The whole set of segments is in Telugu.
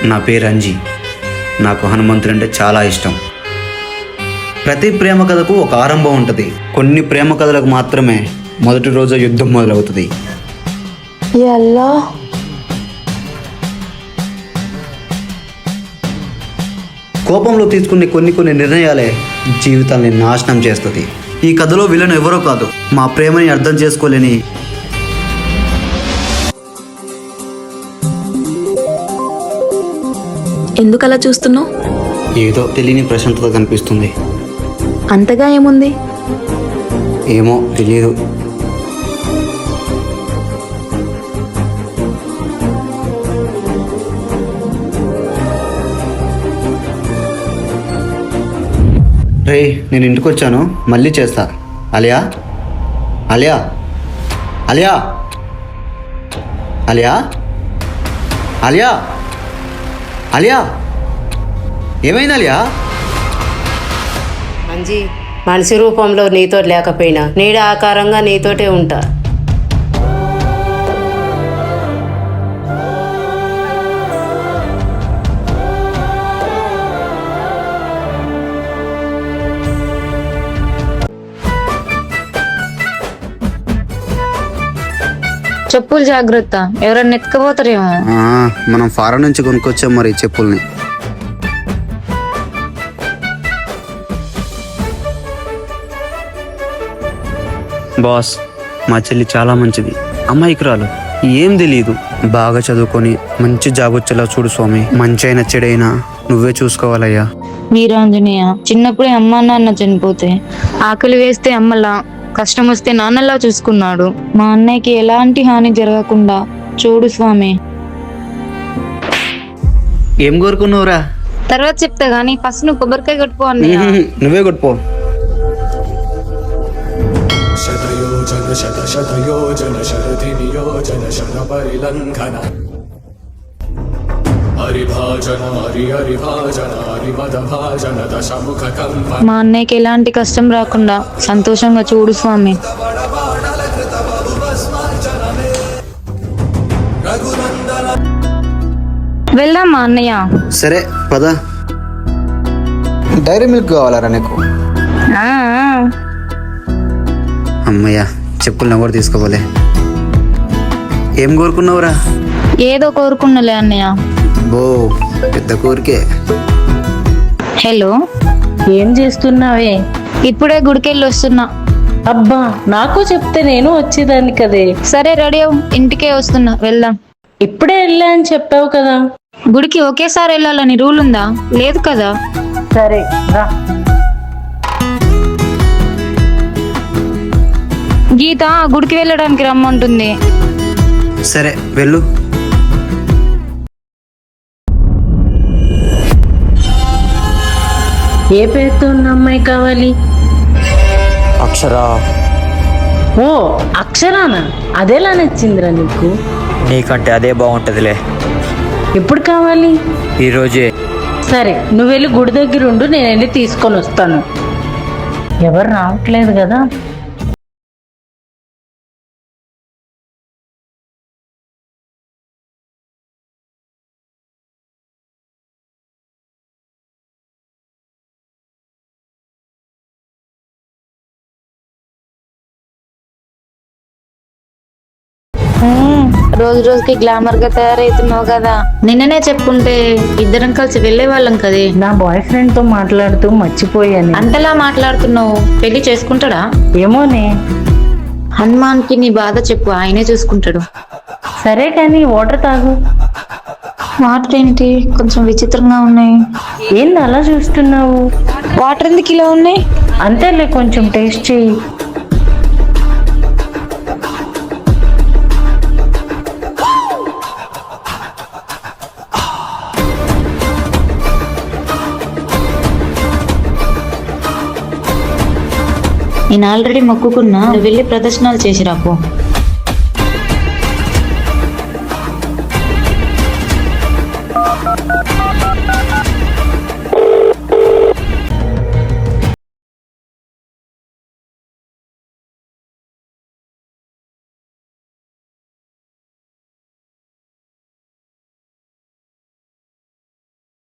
నా పేరు అంజీ. నాకు హనుమంతుడు అంటే చాలా ఇష్టం. ప్రతి ప్రేమ కథకు ఒక ఆరంభం ఉంటుంది. కొన్ని ప్రేమ కథలకు మాత్రమే మొదటి రోజు యుద్ధం మొదలవుతుంది. యల్లా కోపంలో తీసుకునే కొన్ని నిర్ణయాలే జీవితాన్ని నాశనం చేస్తుంది. ఈ కథలో విలన్ ఎవరో కాదు, మా ప్రేమని అర్థం చేసుకోలేని ఎందుకు అలా చూస్తున్నావు? ఏదో తెలియని ప్రశాంతత కనిపిస్తుంది. అంతగా ఏముంది? ఏమో తెలియదు. రే, నేను ఇంటికి వచ్చాను, మళ్ళీ చేస్తా. అలియా అలియా అలియా అలియా అలియా అలియా ఏమైంది అలియా? అంజీ, మనిషి రూపంలో నీతో లేకపోయినా నీడ ఆకారంగా నీతోటే ఉంటా. చెప్పులు జాగ్రత్త, ఎవరన్నా ఎత్తుకపోతారేమో. మనం ఫారెన్ నుంచి కొనుక్కొచ్చాం మరి చెప్పుల్ని. బాస్, మా చెల్లి చాలా మంచిది, అమ్మాయికురాలు, ఏం తెలియదు. బాగా చదువుకొని మంచి జాబ్ వచ్చేలా చూడు స్వామి. మంచి అయినా చెడైనా నువ్వే చూసుకోవాలయ్యా. వీరాంజనేయ, చిన్నప్పుడే అమ్మా నాన్న చనిపోతే ఆకలి వేస్తే అమ్మలా, కష్టం వస్తే నాన్నలా చూసుకున్నాడు. మా అన్నయ్యకి ఎలాంటి హాని జరగకుండా చూడు స్వామి. ఏం కోరుకున్నావురా? తర్వాత చెప్తా గానీ ఫస్ట్ నువ్వు కొబ్బరికాయ కొట్టుకో అన్నయ్య. నువ్వే కొట్టుకో. శతయోజన శత శతయోజన శరతి నియోజన శర పరిలంఘన హరిభాజన హరి హరిభాజన హరిమద భాజన దశముఖ కంప. మా అన్నయ్యకి ఎలాంటి కష్టం రాకుండా సంతోషంగా చూడు స్వామి. వెళ్దాం మా అన్నయ్య. సరే పద. డైరీ మిల్క్ కావాలరా నీకు? ఆ, అమ్మయ్యా, చెప్పులు కూడా తీసుకోవాలి. ఏం కోరుకున్నావురా? ఏదో కోరుకున్నలే అన్నయ్య. బో, పెద్ద కోరికే. హలో, ఏం చేస్తున్నావే? ఇప్పుడే గుడికెళ్ళి వస్తున్నా. అబ్బా, నాకు చెప్తే నేను వచ్చేదాన్ని కదే. సరే రెడీ అవ్వు, ఇంటికే వస్తున్నా, వెళ్దాం. ఇప్పుడే వెళ్ళా అని చెప్పావు కదా. గుడికి ఒకేసారి వెళ్ళాలని రూల్ ఉందా? లేదు కదా. సరే రా. గీత గుడికి వెళ్ళడానికి రమ్మంటుంది. సరే వెళ్ళు. ఏ పేరుతో ఉన్న అమ్మాయి కావాలి? అక్షరా. ఓ, అక్షరానా? అదేలా నచ్చిందిరా నీకు? నీకంటే అదే బాగుంటదిలే. ఎప్పుడు కావాలి? ఈరోజే. సరే, నువ్వు వెళ్ళి గుడి దగ్గర ఉండు, నేను వెళ్ళి తీసుకొని వస్తాను. ఎవరు రావట్లేదు కదా. రోజు రోజుకి గ్లామర్ గా తయారవుతున్నావు కదా. నిన్ననే చెప్పుంటే ఇద్దరం కలిసి వెళ్లే వాళ్ళం కదే. నా బాయ్ ఫ్రెండ్ తో మాట్లాడుతూ మర్చిపోయాను. అంతలా మాట్లాడుతున్నావు, పెళ్లి చేసుకుంటాడా? ఏమోనే. హనుమాన్ కి నీ బాధ చెప్పు, ఆయనే చూసుకుంటాడు. సరే కానీ వాటర్ తాగు. వాటర్ ఏంటి కొంచెం విచిత్రంగా ఉన్నాయి? ఏంది అలా చూస్తున్నావు? వాటర్ ఎందుకు ఇలా ఉన్నాయి? అంతేలే, కొంచెం టేస్ట్ చెయ్యి. నేను ఆల్రెడీ మొక్కుకున్నా, వెళ్ళి ప్రదర్శనలు చేసి రాపో.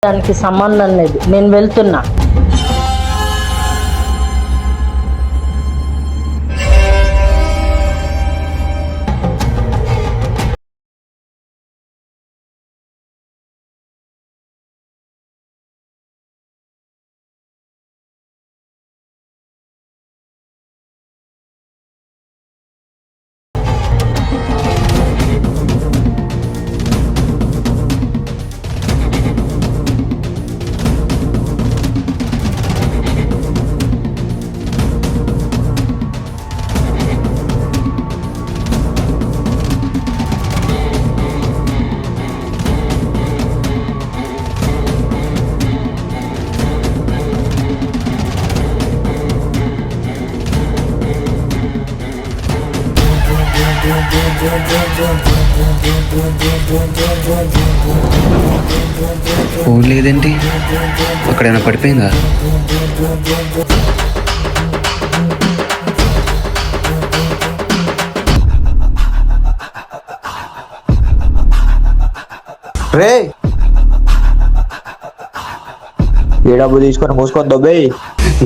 దానికి సంబంధం లేదు, నేను వెళ్తున్నా. ఫోన్ లేదేంటి? అక్కడైనా పడిపోయిందా? రే ఏ డబ్బు తీసుకొని మూసుకొని దొబ్బే.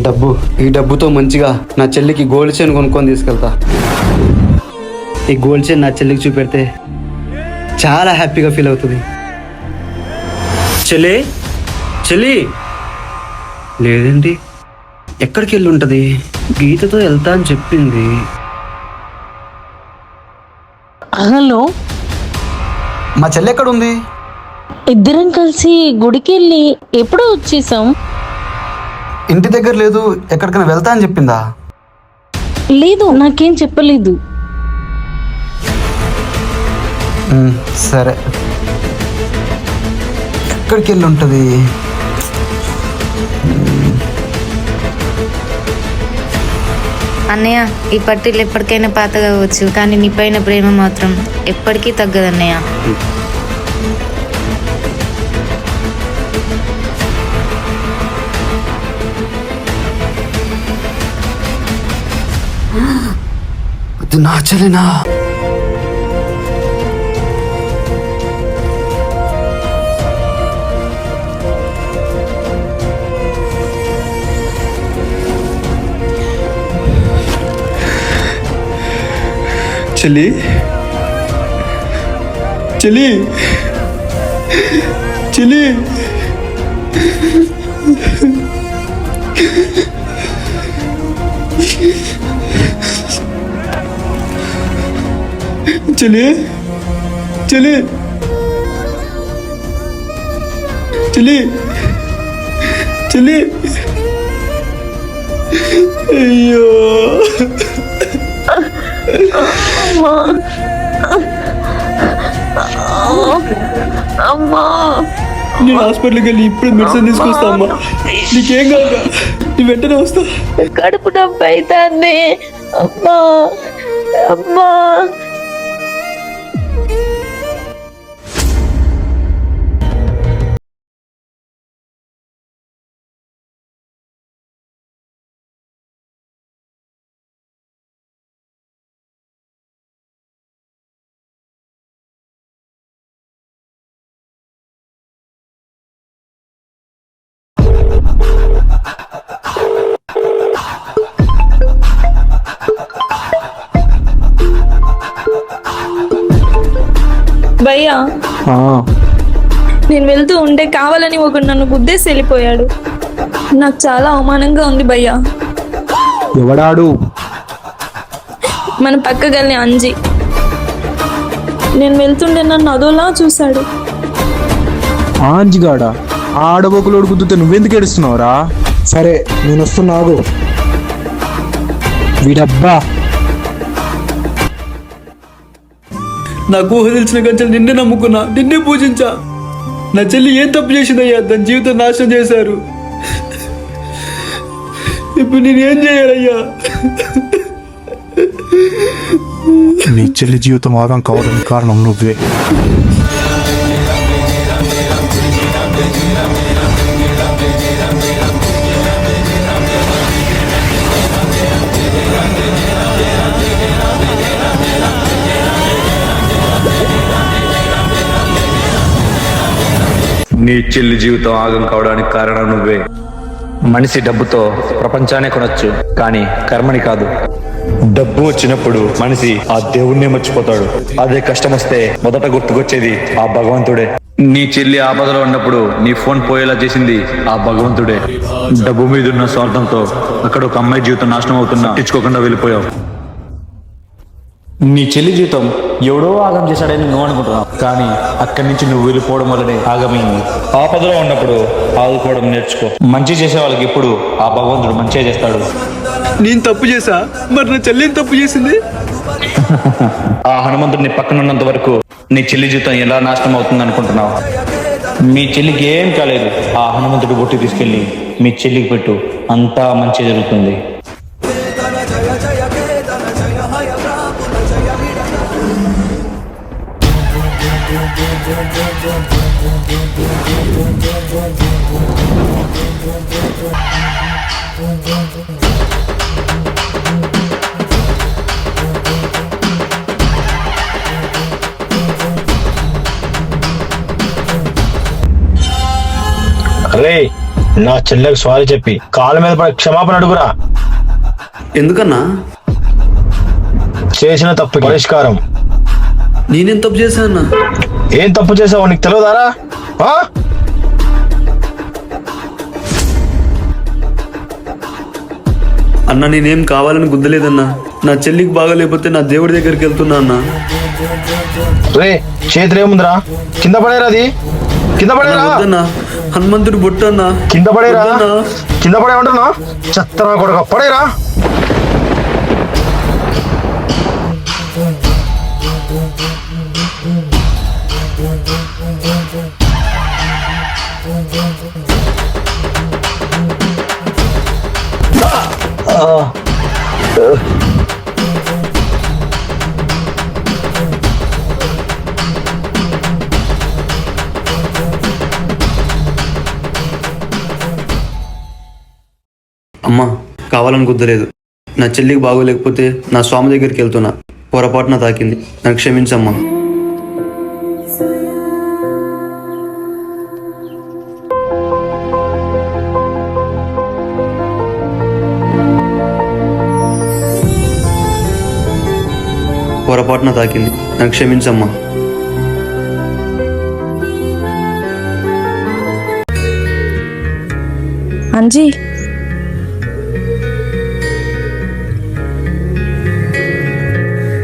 డబ్బు, ఈ డబ్బుతో మంచిగా నా చెల్లికి గోల్డ్ చైన్ కొనుక్కొని తీసుకెళ్తా. ఈ గోల్డ్ చైన్ నా చెల్లికి చూపెడితే చాలా హ్యాపీగా ఫీల్ అవుతుంది. చెల్లి, చెల్లి లేదేంటి? ఎక్కడికి వెళ్ళి ఉంటుంది? గీతతో వెళ్తా అని చెప్పింది. హలో, మా చెల్లి ఎక్కడ ఉంది? ఇద్దరం కలిసి గుడికి వెళ్ళి ఎప్పుడో వచ్చేసాం. ఇంటి దగ్గర లేదు, ఎక్కడికైనా వెళ్తా అని చెప్పిందా? లేదు, నాకేం చెప్పలేదు. సరే, ఎక్కడికి వెళ్ళి ఉంటుంది? అన్నయ్య, ఈ పట్టీలు ఎప్పటికైనా పాత కావచ్చు, కానీ నీ పైన ప్రేమ మాత్రం ఎప్పటికీ తగ్గదు అన్నయ్య. అది నా చెల్లినా? చెల్లి, చెల్లి, చెల్లి, చెల్లి, చెల్లి, చెల్లి, చెల్లి, అయ్యో నేను హాస్పిటల్కి వెళ్ళి ఇప్పుడు మెడిసిన్ తీసుకొస్తా అమ్మా. నీకేం కాదు, నీ వెంటనే వస్తా. కడుపు నొప్పి అవుతుంది. అమ్మా, అమ్మా. భయ్యా, నేను వెళ్తూ ఉంటే కావాలని ఒకడు నన్ను గుద్దేసి వెళ్ళిపోయాడు. నాకు చాలా అవమానంగా ఉంది భయ్యా. ఎవడాడు? మన పక్క గల్లి అంజి. నేను వెళ్తుంటే నన్ను అదోలా చూశాడు. ఆంజిగాడా? ఆడబోకులోడు గుద్దుతే నువ్వెందుకు ఏడుస్తున్నావురా? సరే, నేను వస్తున్నాగు. వీడబ్బా, నాకు ఊహ తెలిసిన గంటలు నిన్నే నమ్ముకున్నా, నిన్నే పూజించా. నా చెల్లి ఏం తప్పు చేసిందయ్యా? దాని జీవితం నాశనం చేశారు. ఇప్పుడు నేనేం చేయాలయ్యా? నీ చెల్లి జీవితం ఆగం కావడానికి కారణం నువ్వే. నీ చెల్లి జీవితం ఆగం కావడానికి కారణం నువ్వే. మనిషి డబ్బుతో ప్రపంచాన్ని కొనొచ్చు, కానీ కర్మని కాదు. డబ్బు వచ్చినప్పుడు మనిషి ఆ దేవుణ్ణే మర్చిపోతాడు. అదే కష్టం వస్తే మొదట గుర్తుకొచ్చేది ఆ భగవంతుడే. నీ చెల్లి ఆపదలో ఉన్నప్పుడు నీ ఫోన్ పోయేలా చేసింది ఆ భగవంతుడే. డబ్బు మీద ఉన్న స్వార్థంతో అక్కడ ఒక అమ్మాయి జీవితం నాశనం అవుతున్నా తెచ్చుకోకుండా వెళ్ళిపోయావు. నీ చెల్లి జీవితం ఎవడో ఆగం చేశాడని నువ్వు అనుకుంటున్నావు, కానీ అక్కడి నుంచి నువ్వు వెళ్ళిపోవడం వల్లనే ఆగమైంది. ఆపదలో ఉన్నప్పుడు ఆదుకోవడం నేర్చుకో. మంచి చేసే వాళ్ళకి ఎప్పుడు ఆ భగవంతుడు మంచిగా చేస్తాడు. నేను తప్పు చేశా, మరి నా చెల్లి తప్పు చేసింది. ఆ హనుమంతుడిని పక్కన ఉన్నంత వరకు నీ చెల్లి జీవితం ఎలా నాశనం అవుతుంది అనుకుంటున్నావు? మీ చెల్లికి ఏం కాలేదు. ఆ హనుమంతుడి బొట్టి తీసుకెళ్ళి మీ చెల్లికి పెట్టు, అంతా మంచి జరుగుతుంది. అరే, నా చెల్లెకి సారీ చెప్పి కాళ్ళ మీద పడి క్షమాపణ అడుగురా. ఎందుకన్నా? చేసిన తప్పు పరిష్కారం. నేనేం తప్పు చేశా అన్నా? ఏం తప్పు చేసావో నీకు తెలియదారా? అన్న, నేనేం కావాలని గుద్దలేదన్నా. నా చెల్లికి బాగాలేకపోతే నా దేవుడి దగ్గరికి వెళ్తున్నా అన్నా. రే, చేతులు ఏముందిరా? కింద పడేరా, అది కింద పడేరా. హనుమంతుడు బొట్టు అన్నా, కింద పడేరా. కింద పడేమంటున్నా? చెత్తనా కొడుక, పడేరా. అమ్మా, కావాలని గుద్దలేదు. నా చెల్లికి బాగోలేకపోతే నా స్వామి దగ్గరికి వెళ్తున్నా. పొరపాటున తాకింది, నన్ను క్షమించమ్మా. పొరపాటున తాకింది, నన్ను క్షమించమ్మా. అంజీ,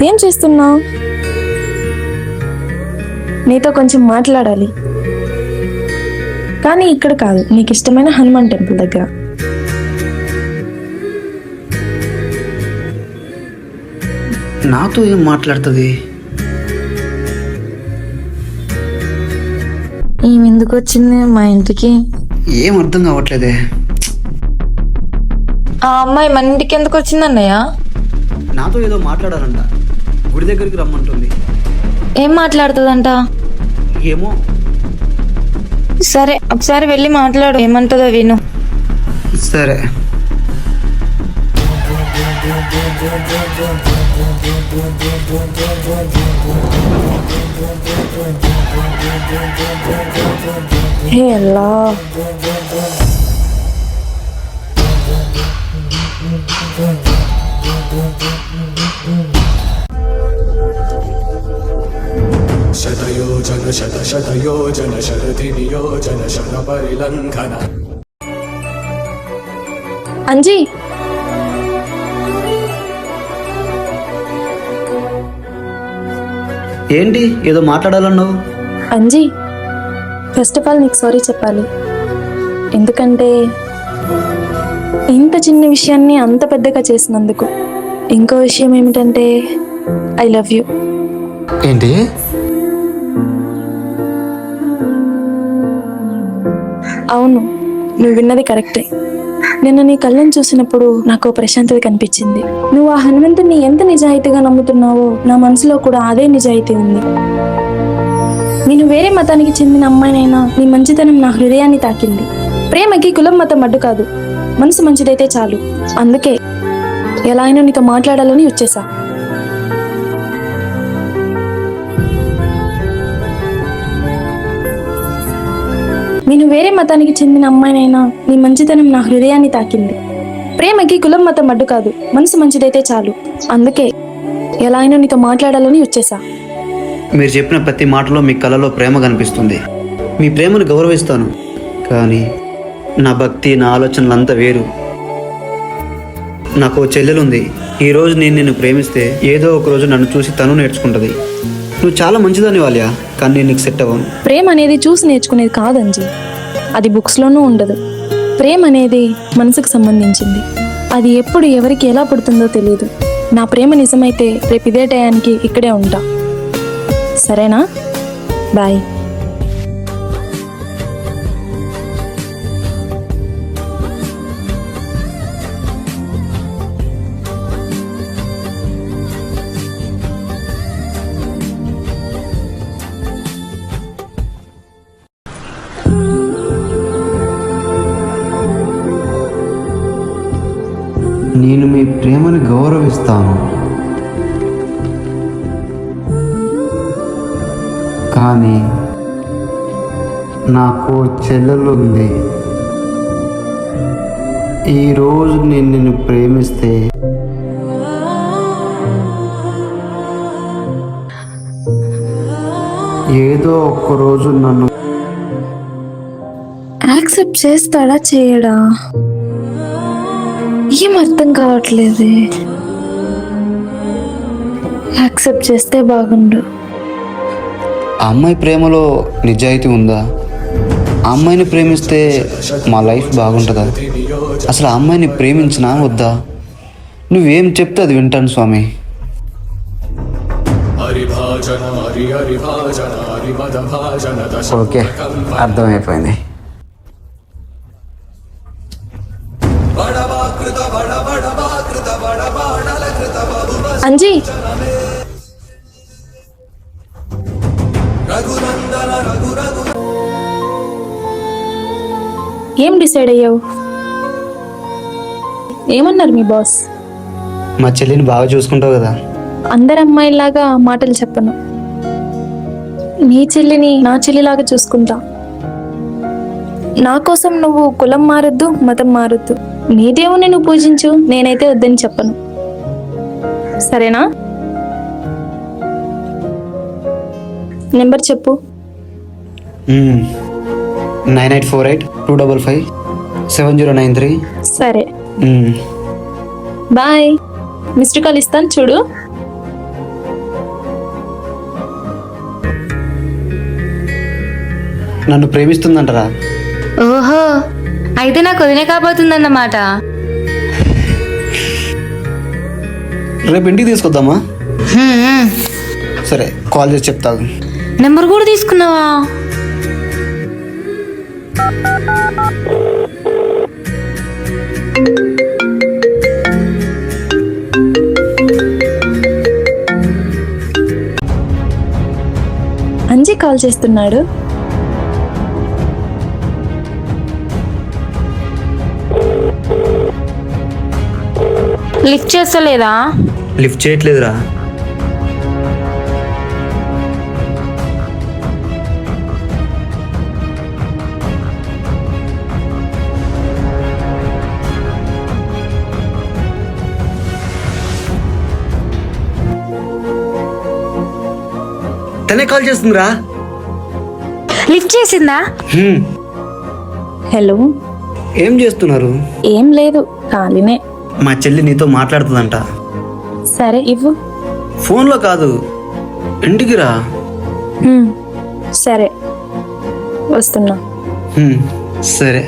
ఏం చేస్తున్నావు? నీతో కొంచెం మాట్లాడాలి, కానీ ఇక్కడ కాదు, నీకు ఇష్టమైన హనుమాన్ టెంపుల్ దగ్గర. నాతో ఏం మాట్లాడుతుంది? ఈమె ఎందుకు వచ్చింది మా ఇంటికి? ఏం అర్థం కావట్లేదే. ఆ అమ్మాయి మన ఇంటికి ఎందుకు వచ్చింది అన్నయ్య? నాతో ఏదో మాట్లాడాలంట, గుడి దగ్గరికి రమ్మంటుంది. ఏం మాట్లాడుతుందంట? ఏమో. సరే, ఒకసారి వెళ్ళి మాట్లాడు, ఏమంటుందో విను. సరే. హే అల్లా, శతయోజన శతశతయోజన శరధి నియోజన శర పరిలంఘన. అంజీ, ఏంటి ఏదో మాట్లాడాలన్నావు? అంజీ, ఫస్ట్ ఆఫ్ ఆల్ నీకు సారీ చెప్పాలి. ఎందుకంటే ఇంత చిన్న విషయాన్ని అంత పెద్దగా చేసినందుకు. ఇంకో విషయం ఏమిటంటే ఐ లవ్ యూ. ఏంటి? అవును, నువ్వు విన్నది కరెక్టే. నిన్న నీ కళ్ళని చూసినప్పుడు నాకు ప్రశాంతత కనిపించింది. నువ్వు ఆ హనుమంతుని ఎంత నిజాయితీగా నమ్ముతున్నావో నా మనసులో కూడా అదే నిజాయితీ ఉంది. నేను వేరే మతానికి చెందిన అమ్మాయినైనా నీ మంచితనం నా హృదయాన్ని తాకింది. ప్రేమకి కులం మతం అడ్డు కాదు, మనసు మంచిదైతే చాలు. అందుకే ఎలా అయినా నీతో మాట్లాడాలని వచ్చేసా. నేను వేరే మతానికి చెందిన అమ్మాయినైనా నీ మంచితనం నా హృదయాన్ని తాకింది. ప్రేమకి కులం మతం అడ్డు కాదు, మనసు మంచిదైతే చాలు. అందుకే ఎలా అయినా నీతో మాట్లాడాలని వచ్చేసా. మీరు చెప్పిన ప్రతి మాటలో మీ కళలో ప్రేమ కనిపిస్తుంది. మీ ప్రేమను గౌరవిస్తాను, కానీ నా భక్తి, నా ఆలోచనలంతా వేరు. నాకు ఓ చెల్లెలుంది. ఈరోజు నేను నిన్ను ప్రేమిస్తే ఏదో ఒక రోజు నన్ను చూసి తను నేర్చుకుంటుంది. నువ్వు చాలా మంచిదాన్ని వాల్యా, కానీ నేను నీకు సెట్ అవ్వను. ప్రేమ అనేది చూసి నేర్చుకునేది కాదంజీ, అది బుక్స్లోనూ ఉండదు. ప్రేమ అనేది మనసుకు సంబంధించింది. అది ఎప్పుడు ఎవరికి ఎలా పుడుతుందో తెలియదు. నా ప్రేమ నిజమైతే రేపు ఇదే టయానికి ఇక్కడే ఉంటా. సరేనా? బాయ్. నేను మీ ప్రేమను గౌరవిస్తాను, కానీ నాకు చెల్లెలుంది. ఈరోజు నేను నిన్ను ప్రేమిస్తే ఏదో ఒక్కరోజు నన్ను యాక్సెప్ట్ చేస్తాడా చేయడా ఏం అర్థం కావట్లేదే. యాక్సెప్ట్ చేస్తే బాగుండు. ఆ అమ్మాయి ప్రేమలో నిజాయితీ ఉందా? ఆ అమ్మాయిని ప్రేమిస్తే మా లైఫ్ బాగుంటుందా? అసలు ఆ అమ్మాయిని ప్రేమించినా వద్దా? నువ్వేం చెప్తే అది వింటాను స్వామి. ఓకే, అర్థమైపోయింది. అంజీ, ఏం డిసైడ్ అయ్యావు? ఏమన్నారు మీ బాస్? మా చెల్లిని బాగా చూసుకుంటావు కదా. అందరు అమ్మాయిలాగా మాటలు చెప్పను. నీ చెల్లిని నా చెల్లిలాగా చూసుకుంటా. నా కోసం నువ్వు కులం మారొద్దు, మతం మారొద్దు. నీ దేవుణ్ణి నువ్వు పూజించు, నేనైతే వద్దని చెప్పను. సరేనా? నెంబర్ చెప్పు. 9848255709 సరే, బాయ్. మిస్డ్ కాల్ ఇస్తాను చూడు. నన్ను ప్రేమిస్తుందంటరా? ఓహో, అయితే నాకు వదిలే కాబోతుందన్నమాట. రేపు ఇంటికి తీసుకొద్దామా? సరే, కాల్ చేసి చెప్తాను. నెంబర్ కూడా తీసుకున్నావా? అంజీ కాల్ చేస్తున్నాడు. లిఫ్ట్ చేస్తలేదా? లిఫ్ట్ చేయట్లేదురా. తనే కాల్ చేస్తుందిరా. లిఫ్ట్ చేసిందా? హలో, ఏం చేస్తున్నారు? ఏం లేదు, ఖాళీనే. మా చెల్లి నీతో మాట్లాడుతుందంట. సరే ఇవ్వు. ఫోన్లో కాదు, ఇంటికి రా. సరే, వస్తున్నా. సరే.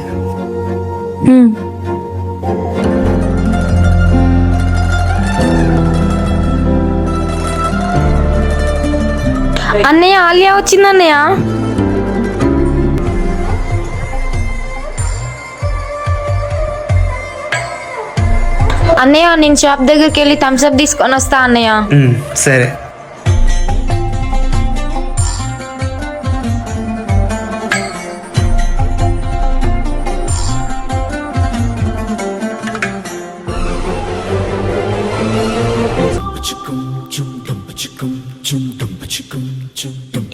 అన్నయ్య, ఆలియా వచ్చింది అన్నయ్య. అన్నయ్య, నేను షాప్ దగ్గరికి వెళ్ళి థమ్స్అప్ తీసుకొని వస్తా అన్నయ్య. సరే.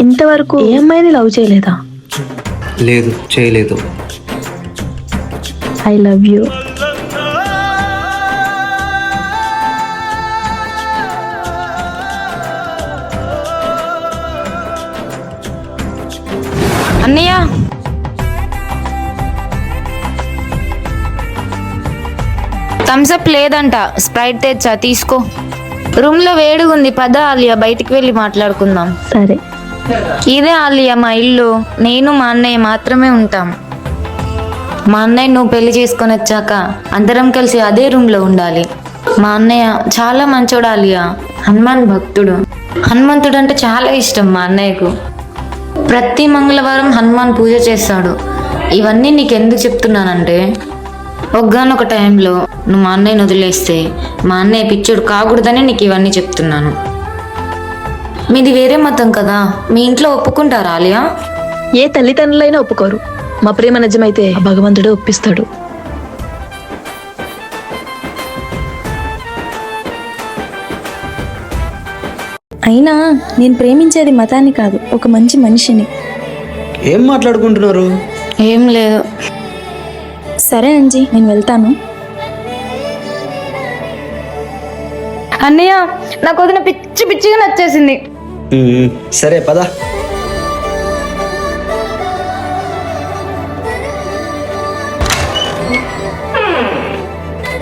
ఇంతవరకు ఏ అమ్మాయిని లవ్ చేయలేదా? లేదు, చేయలేదు. I love you. అన్నయ్య థమ్స్అప్ లేదంట, స్ప్రైట్ తెచ్చా తీసుకో. రూమ్ లో వేడిగా ఉంది, పద ఆలియా బయటికి వెళ్ళి మాట్లాడుకుందాం. సరే. ఇదే ఆలియా మా ఇల్లు, నేను మా అన్నయ్య మాత్రమే ఉంటాం. మా అన్నయ్య నువ్వు పెళ్లి చేసుకొని వచ్చాక అందరం కలిసి అదే రూమ్ లో ఉండాలి. మా అన్నయ్య చాలా మంచోడు ఆలియా, హనుమాన్ భక్తుడు. హనుమంతుడు అంటే చాలా ఇష్టం మా అన్నయ్యకు. ప్రతి మంగళవారం హనుమాన్ పూజ చేస్తాడు. ఇవన్నీ నీకెందుకు చెప్తున్నానంటే, ఒక్కనొక టైంలో నువ్వు మా అన్నయ్యని వదిలేస్తే మా అన్నయ్య పిచ్చోడు కాకూడదని నీకు ఇవన్నీ చెప్తున్నాను. మీది వేరే మతం కదా, మీ ఇంట్లో ఒప్పుకుంటారా ఆలియా? ఏ తల్లిదండ్రులైనా ఒప్పుకోరు. మా ప్రేమ నిజమైతే ఆ భగవంతుడే ఒప్పిస్తాడు. అయినా నేను ప్రేమించేది మతాన్ని కాదు, ఒక మంచి మనిషిని. ఏం మాట్లాడుకుంటున్నారు? ఏం లేదు. సరే అంజీ, నేను వెళ్తాను. అన్నయ్య నాకు వదిన పిచ్చి పిచ్చిగా నచ్చేసింది. సరే పద.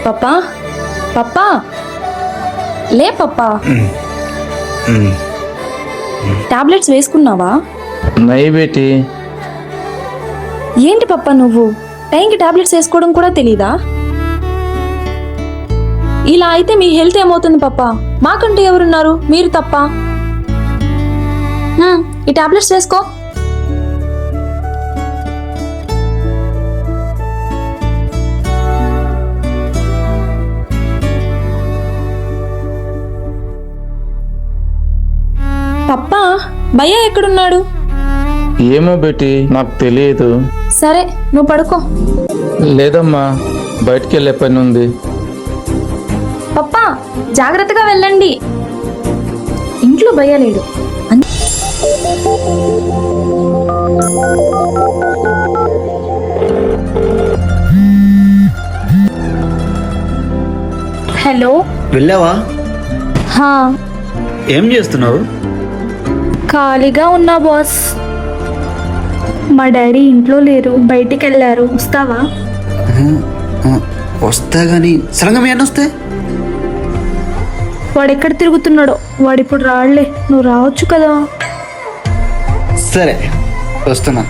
పప్పా, పప్పా, లే పప్పా. టాబ్లెట్స్ వేసుకున్నావా? నై బేటీ. ఏంటి పప్పా నువ్వు టైంకి టాబ్లెట్స్ వేసుకోవడం కూడా తెలీదా? ఇలా అయితే మీ హెల్త్ ఏమవుతుంది పప్పా? మాకంటే ఎవరున్నారు, మీరు తప్ప. ఈ టాబ్లెట్స్ వేసుకో. పప్పా, భయ్యా ఎక్కడున్నాడు? ఏమో బేటీ, నాకు తెలియదు. సరే నువ్వు పడుకో. లేదమ్మా, బయటికి వెళ్ళే పని ఉంది. పప్పా జాగ్రత్తగా వెళ్ళండి, ఇంట్లో భయ్యా లేడు. హలో. వెళ్ళావా? హా, ఏం చేస్తున్నావు? ఖాళీగా ఉన్నా బాస్. మా డాడీ ఇంట్లో లేరు, బయటికి వెళ్ళారు. వస్తావా? వస్తా గానీ సడన్గా మీ అన్న వస్తే? వాడు ఎక్కడ తిరుగుతున్నాడో, వాడు ఇప్పుడు రాళ్లే, నువ్వు రావచ్చు కదా. సరే వస్తున్నా.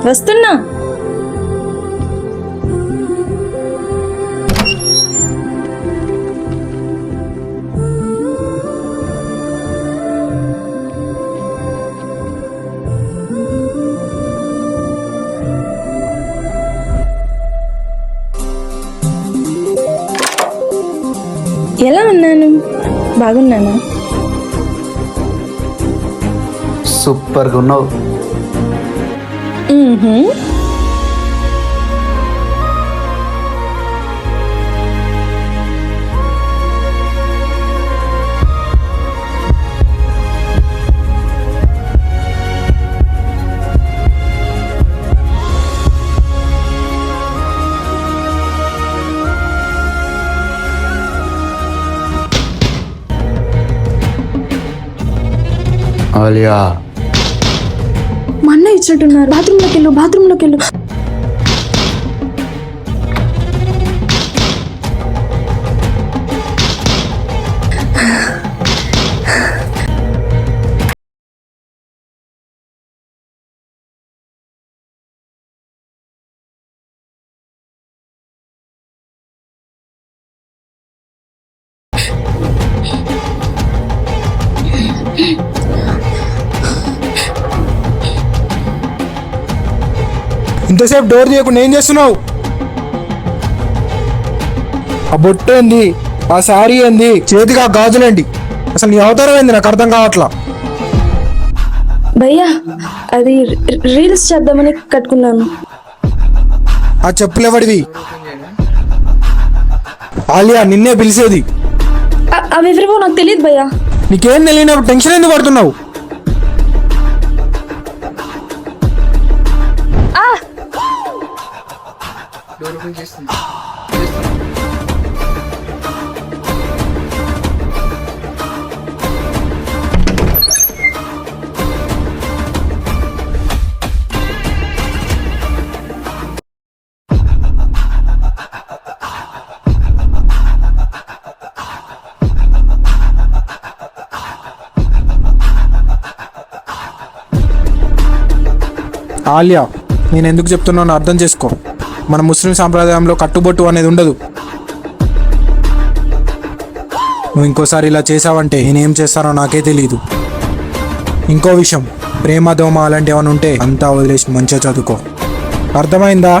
వస్తున్నా. ఎలా ఉన్నాను? బాగున్నానా? సూపర్గా ఉన్నావు. ఆలియా, మా అన్న ఇచ్చినట్టున్నారు. బాత్రూంలోకి వెళ్ళు, బాత్రూంలోకి వెళ్ళు. ఇంతసేపు డోర్ తీయకుండా ఏం చేస్తున్నావు? ఆ బొట్టు ఏంది, ఆ శారీ ఏంది, చేతికి ఆ గాజులేంటి? అసలు నీ అవతారం ఏంది నాకు అర్థం కావట్లా. భయ్యా అది రీల్స్ చేద్దామని కట్టుకున్నాను. ఆ చెప్పులెవడివి? ఆలియా నిన్నే పిలిచేది. అవి ఎవరివో నాకు తెలియదు భయ్యా. నీకేం తెలియనప్పుడు టెన్షన్ ఎందుకు పడుతున్నావు? ఆలియా, నేను ఎందుకు చెప్తున్నానో అర్థం చేసుకో. మన ముస్లిం సాంప్రదాయంలో కట్టుబొట్టు అనేది ఉండదు. నువ్వు ఇంకోసారి ఇలా చేసావంటే నేనేం చేస్తానో నాకే తెలియదు. ఇంకో విషయం, ప్రేమ దోమ అలాంటి ఏమైనా ఉంటే అంతా వదిలేసి మంచిగా చదువుకో. అర్థమైందా?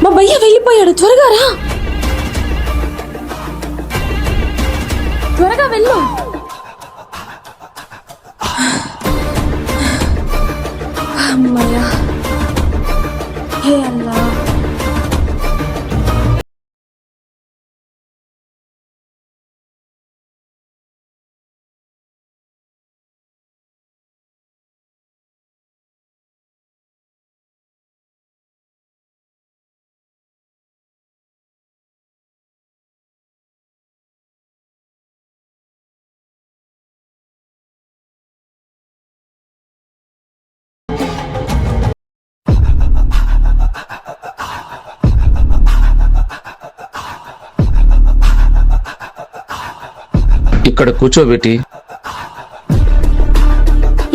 మా భయ్య వెళ్ళిపోయాడు, త్వరగా రా, త్వరగా వెళ్ళు. అమ్మయ్యా, హే అల్లా. ఇక్కడ కూర్చోబెట్టి.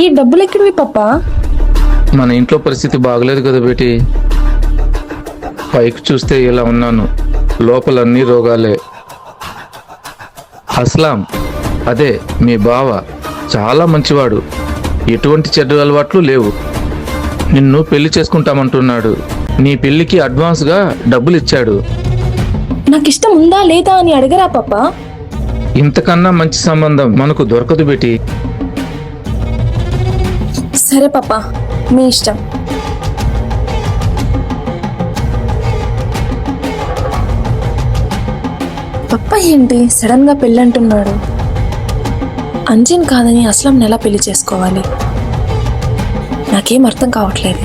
ఈ డబ్బులు ఎక్కడివి పప్పా? మన ఇంట్లో పరిస్థితి బాగలేదు కదా బేటి. పైకి చూస్తే ఇలా ఉన్నాను, లోపలన్నీ రోగాలే. అస్లాం, అదే మీ బావ, చాలా మంచివాడు, ఎటువంటి చెడ్డ అలవాట్లు లేవు. నిన్ను పెళ్లి చేసుకుంటామంటున్నాడు. నీ పెళ్లికి అడ్వాన్స్గా డబ్బులు ఇచ్చాడు. నాకు ఇష్టం ఉందా లేదా అని అడగరా పప్పా? ఇంతకన్నా మంచి సంబంధం మనకు దొరకదు బేటి. సరే పప్పా, మీ ఇష్టం. పప్పా ఏంటి సడన్ గా పెళ్ళంటున్నాడు? అంజన్ కాదని అస్లం ఎలా పెళ్లి చేసుకోవాలి? నాకేం అర్థం కావట్లేదు.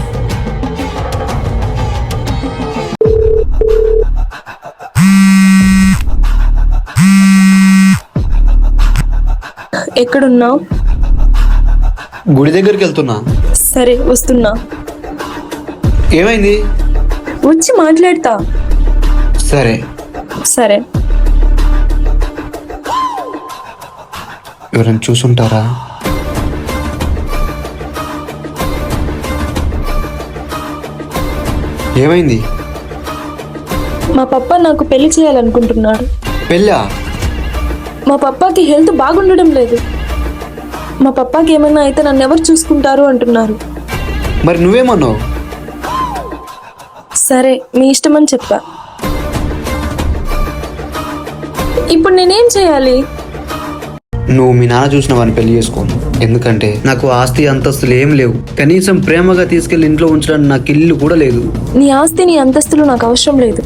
ఎక్కడున్నావు? గుడి దగ్గరికి వెళ్తున్నా. సరే వస్తున్నా. ఏమైంది? వచ్చి మాట్లాడతా. సరే సరే. ఎవరైనా చూసుంటారా? ఏమైంది? మా పప్ప నాకు పెళ్లి చేయాలనుకుంటున్నాడు. పెళ్ళా? మా పప్పాకి హెల్త్ బాగుండడం లేదు. మా పప్పాకి ఏమైనా అయితే నన్ను ఎవరు చూసుకుంటారు అంటున్నారు. మరి నువ్వేమన్నావు? సరే మీ ఇష్టమని చెప్పా. ఇప్పుడు నేనేం చేయాలి? నువ్వు మీ నాన్న చూసిన వాడిని పెళ్లి చేసుకోను. ఎందుకంటే నాకు ఆస్తి అంతస్తులు ఏం లేవు. కనీసం ప్రేమగా తీసుకెళ్లి ఇంట్లో ఉంచడానికి నాకు ఇల్లు కూడా లేదు. నీ ఆస్తి నీ అంతస్తులు నాకు అవసరం లేదు.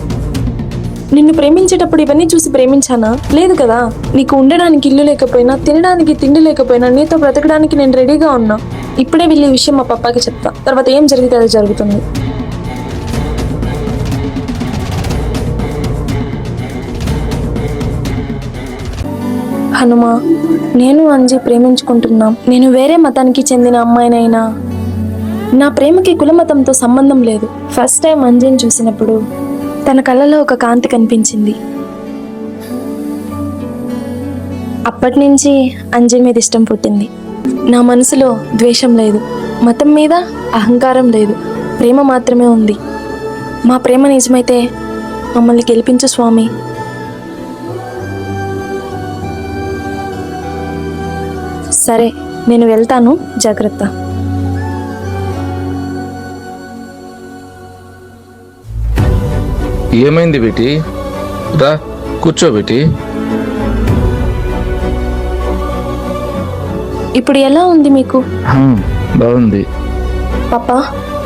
నిన్ను ప్రేమించేటప్పుడు ఇవన్నీ చూసి ప్రేమించానా? లేదు కదా. నీకు ఉండడానికి ఇల్లు లేకపోయినా, తినడానికి తిండి లేకపోయినా, నీతో బ్రతకడానికి నేను రెడీగా ఉన్నా. ఇప్పుడే వెళ్ళి ఈ విషయం మా పప్పాకి చెప్తా. తర్వాత ఏం జరిగితే అది జరుగుతుంది. హనుమా, నేను అంజీ ప్రేమించుకుంటున్నాం. నేను వేరే మతానికి చెందిన అమ్మాయినైనా నా ప్రేమకి కులమతంతో సంబంధం లేదు. ఫస్ట్ టైం అంజీని చూసినప్పుడు తన కళ్ళలో ఒక కాంతి కనిపించింది. అప్పటి నుంచి అంజీ మీద ఇష్టం పుట్టింది. నా మనసులో ద్వేషం లేదు, మతం మీద అహంకారం లేదు, ప్రేమ మాత్రమే ఉంది. మా ప్రేమ నిజమైతే మమ్మల్ని గెలిపించు స్వామి. సరే నేను వెళ్తాను, జాగ్రత్త. ఏమైంది బేటి? రా కూర్చో బేటి. ఇప్పుడు ఎలా ఉంది మీకు? బాగుంది. పాపా,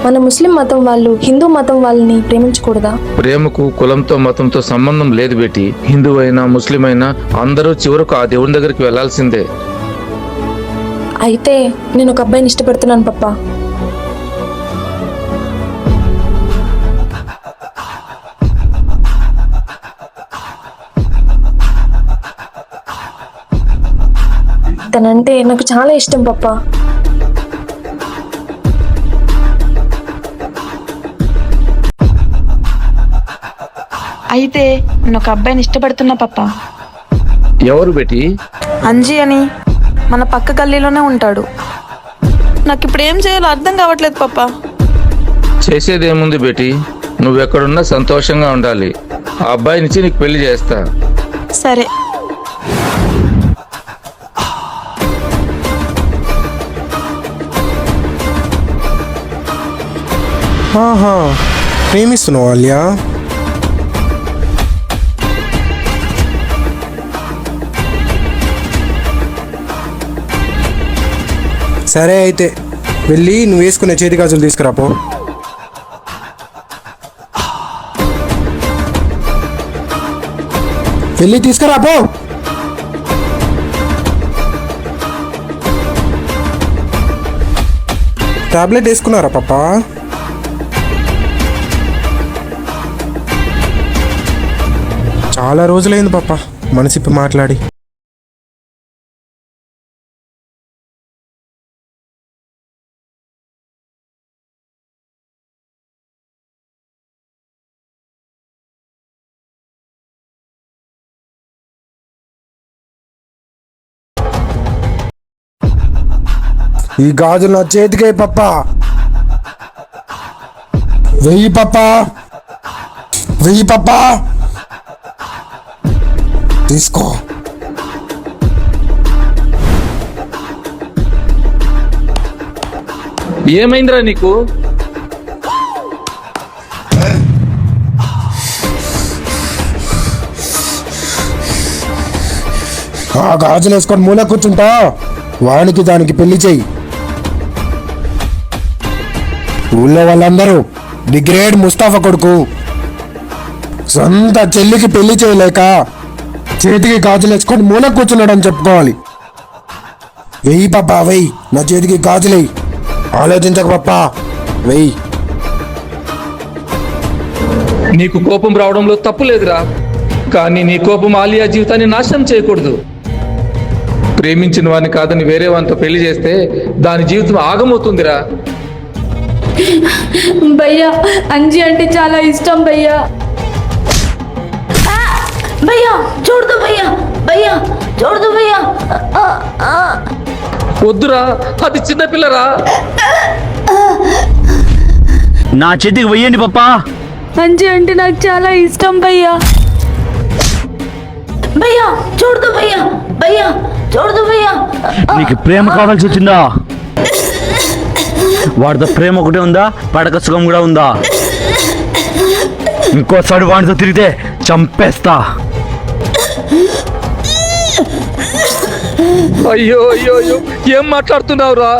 మన ముస్లిం మతం వాళ్ళు హిందూ మతం వాళ్ళని ప్రేమించకూడదా? ప్రేమకు కులంతో మతంతో సంబంధం లేదు బేటి. హిందూ అయినా ముస్లిం అయినా అందరూ చివరకు ఆ దేవుని దగ్గరికి వెళ్లాల్సిందే. అయితే నేను ఒక అబ్బాయిని ఇష్టపడుతున్నాను పప్పా. తనంటే నాకు చాలా ఇష్టం పప్పా. అయితే నేను ఒక అబ్బాయిని ఇష్టపడుతున్నా పప్పా. ఎవరు బేటి? అంజీ అని, మన పక్క గల్లీలోనే ఉంటాడు. నాకు ఇప్పుడు ఏం చేయాలో అర్థం కావట్లేదు పప్పా. చేసేదేముంది బేటి, నువ్వెక్కడున్నా సంతోషంగా ఉండాలి. ఆ అబ్బాయినిచ్చి నీకు పెళ్లి చేస్తా. సరే. ఆహా, ప్రేమిస్తున్నావు ఆలియా? సరే అయితే వెళ్ళి నువ్వు వేసుకునే చేతి గాజులు తీసుకురాపో. వెళ్ళి తీసుకురాపో. టాబ్లెట్ వేసుకున్నారా పాపా? చాలా రోజులైంది పాప మనసిప్పి మాట్లాడి. ఈ గాజులు నా చేతికే పప్ప. వెయ్యి పప్ప, వెయ్యి పప్ప తీసుకో. ఏమైందిరా నీకు? ఆ గాజులు వేసుకొని మూల కూర్చుంటా, వానికి దానికి పెళ్లి చెయ్యి. ఊళ్ళో వాళ్ళందరూ ది గ్రేట్ ముస్తాఫా కొడుకు, సొంత చెల్లికి పెళ్లి చేయలేక చేతికి గాజులు వేసుకొని మూల కూర్చున్నాడని చెప్పుకోవాలి. వెయ్యి పప్ప, వెయ్యి. నా చేతికి గాజులేయి. ఆలోచించక పప్ప, వెయ్యి. నీకు కోపం రావడంలో తప్పు లేదురా, కానీ నీ కోపం ఆలియా జీవితాన్ని నాశనం చేయకూడదు. ప్రేమించిన వాడిని కాదని వేరే వానితో పెళ్లి చేస్తే దాని జీవితం ఆగమవుతుందిరా. భయ్యా, అంజీ అంటే చాలా ఇష్టం భయ్యా. భయ్యా చూడదు, భయ్యా భయ్యా చూడదు భయ్యా. వద్దురా, అది చిన్నపిల్లరా. నా చేతికి వెయ్యండి పప్పా. అంజీ అంటే నాకు చాలా ఇష్టం భయ్యా. భయ్యా చూడదు, భయ్యా భయ్యా చూడదు భయ్యా. నీకు ప్రేమ కావాల్సి వచ్చిందా? వాడితో ప్రేమ ఒకటే ఉందా, పడక సుఖం కూడా ఉందా? ఇంకోసారి వాడితో తిరిగితే చంపేస్తా. అయ్యో అయ్యో అయ్యో, ఏం మాట్లాడుతున్నావురా?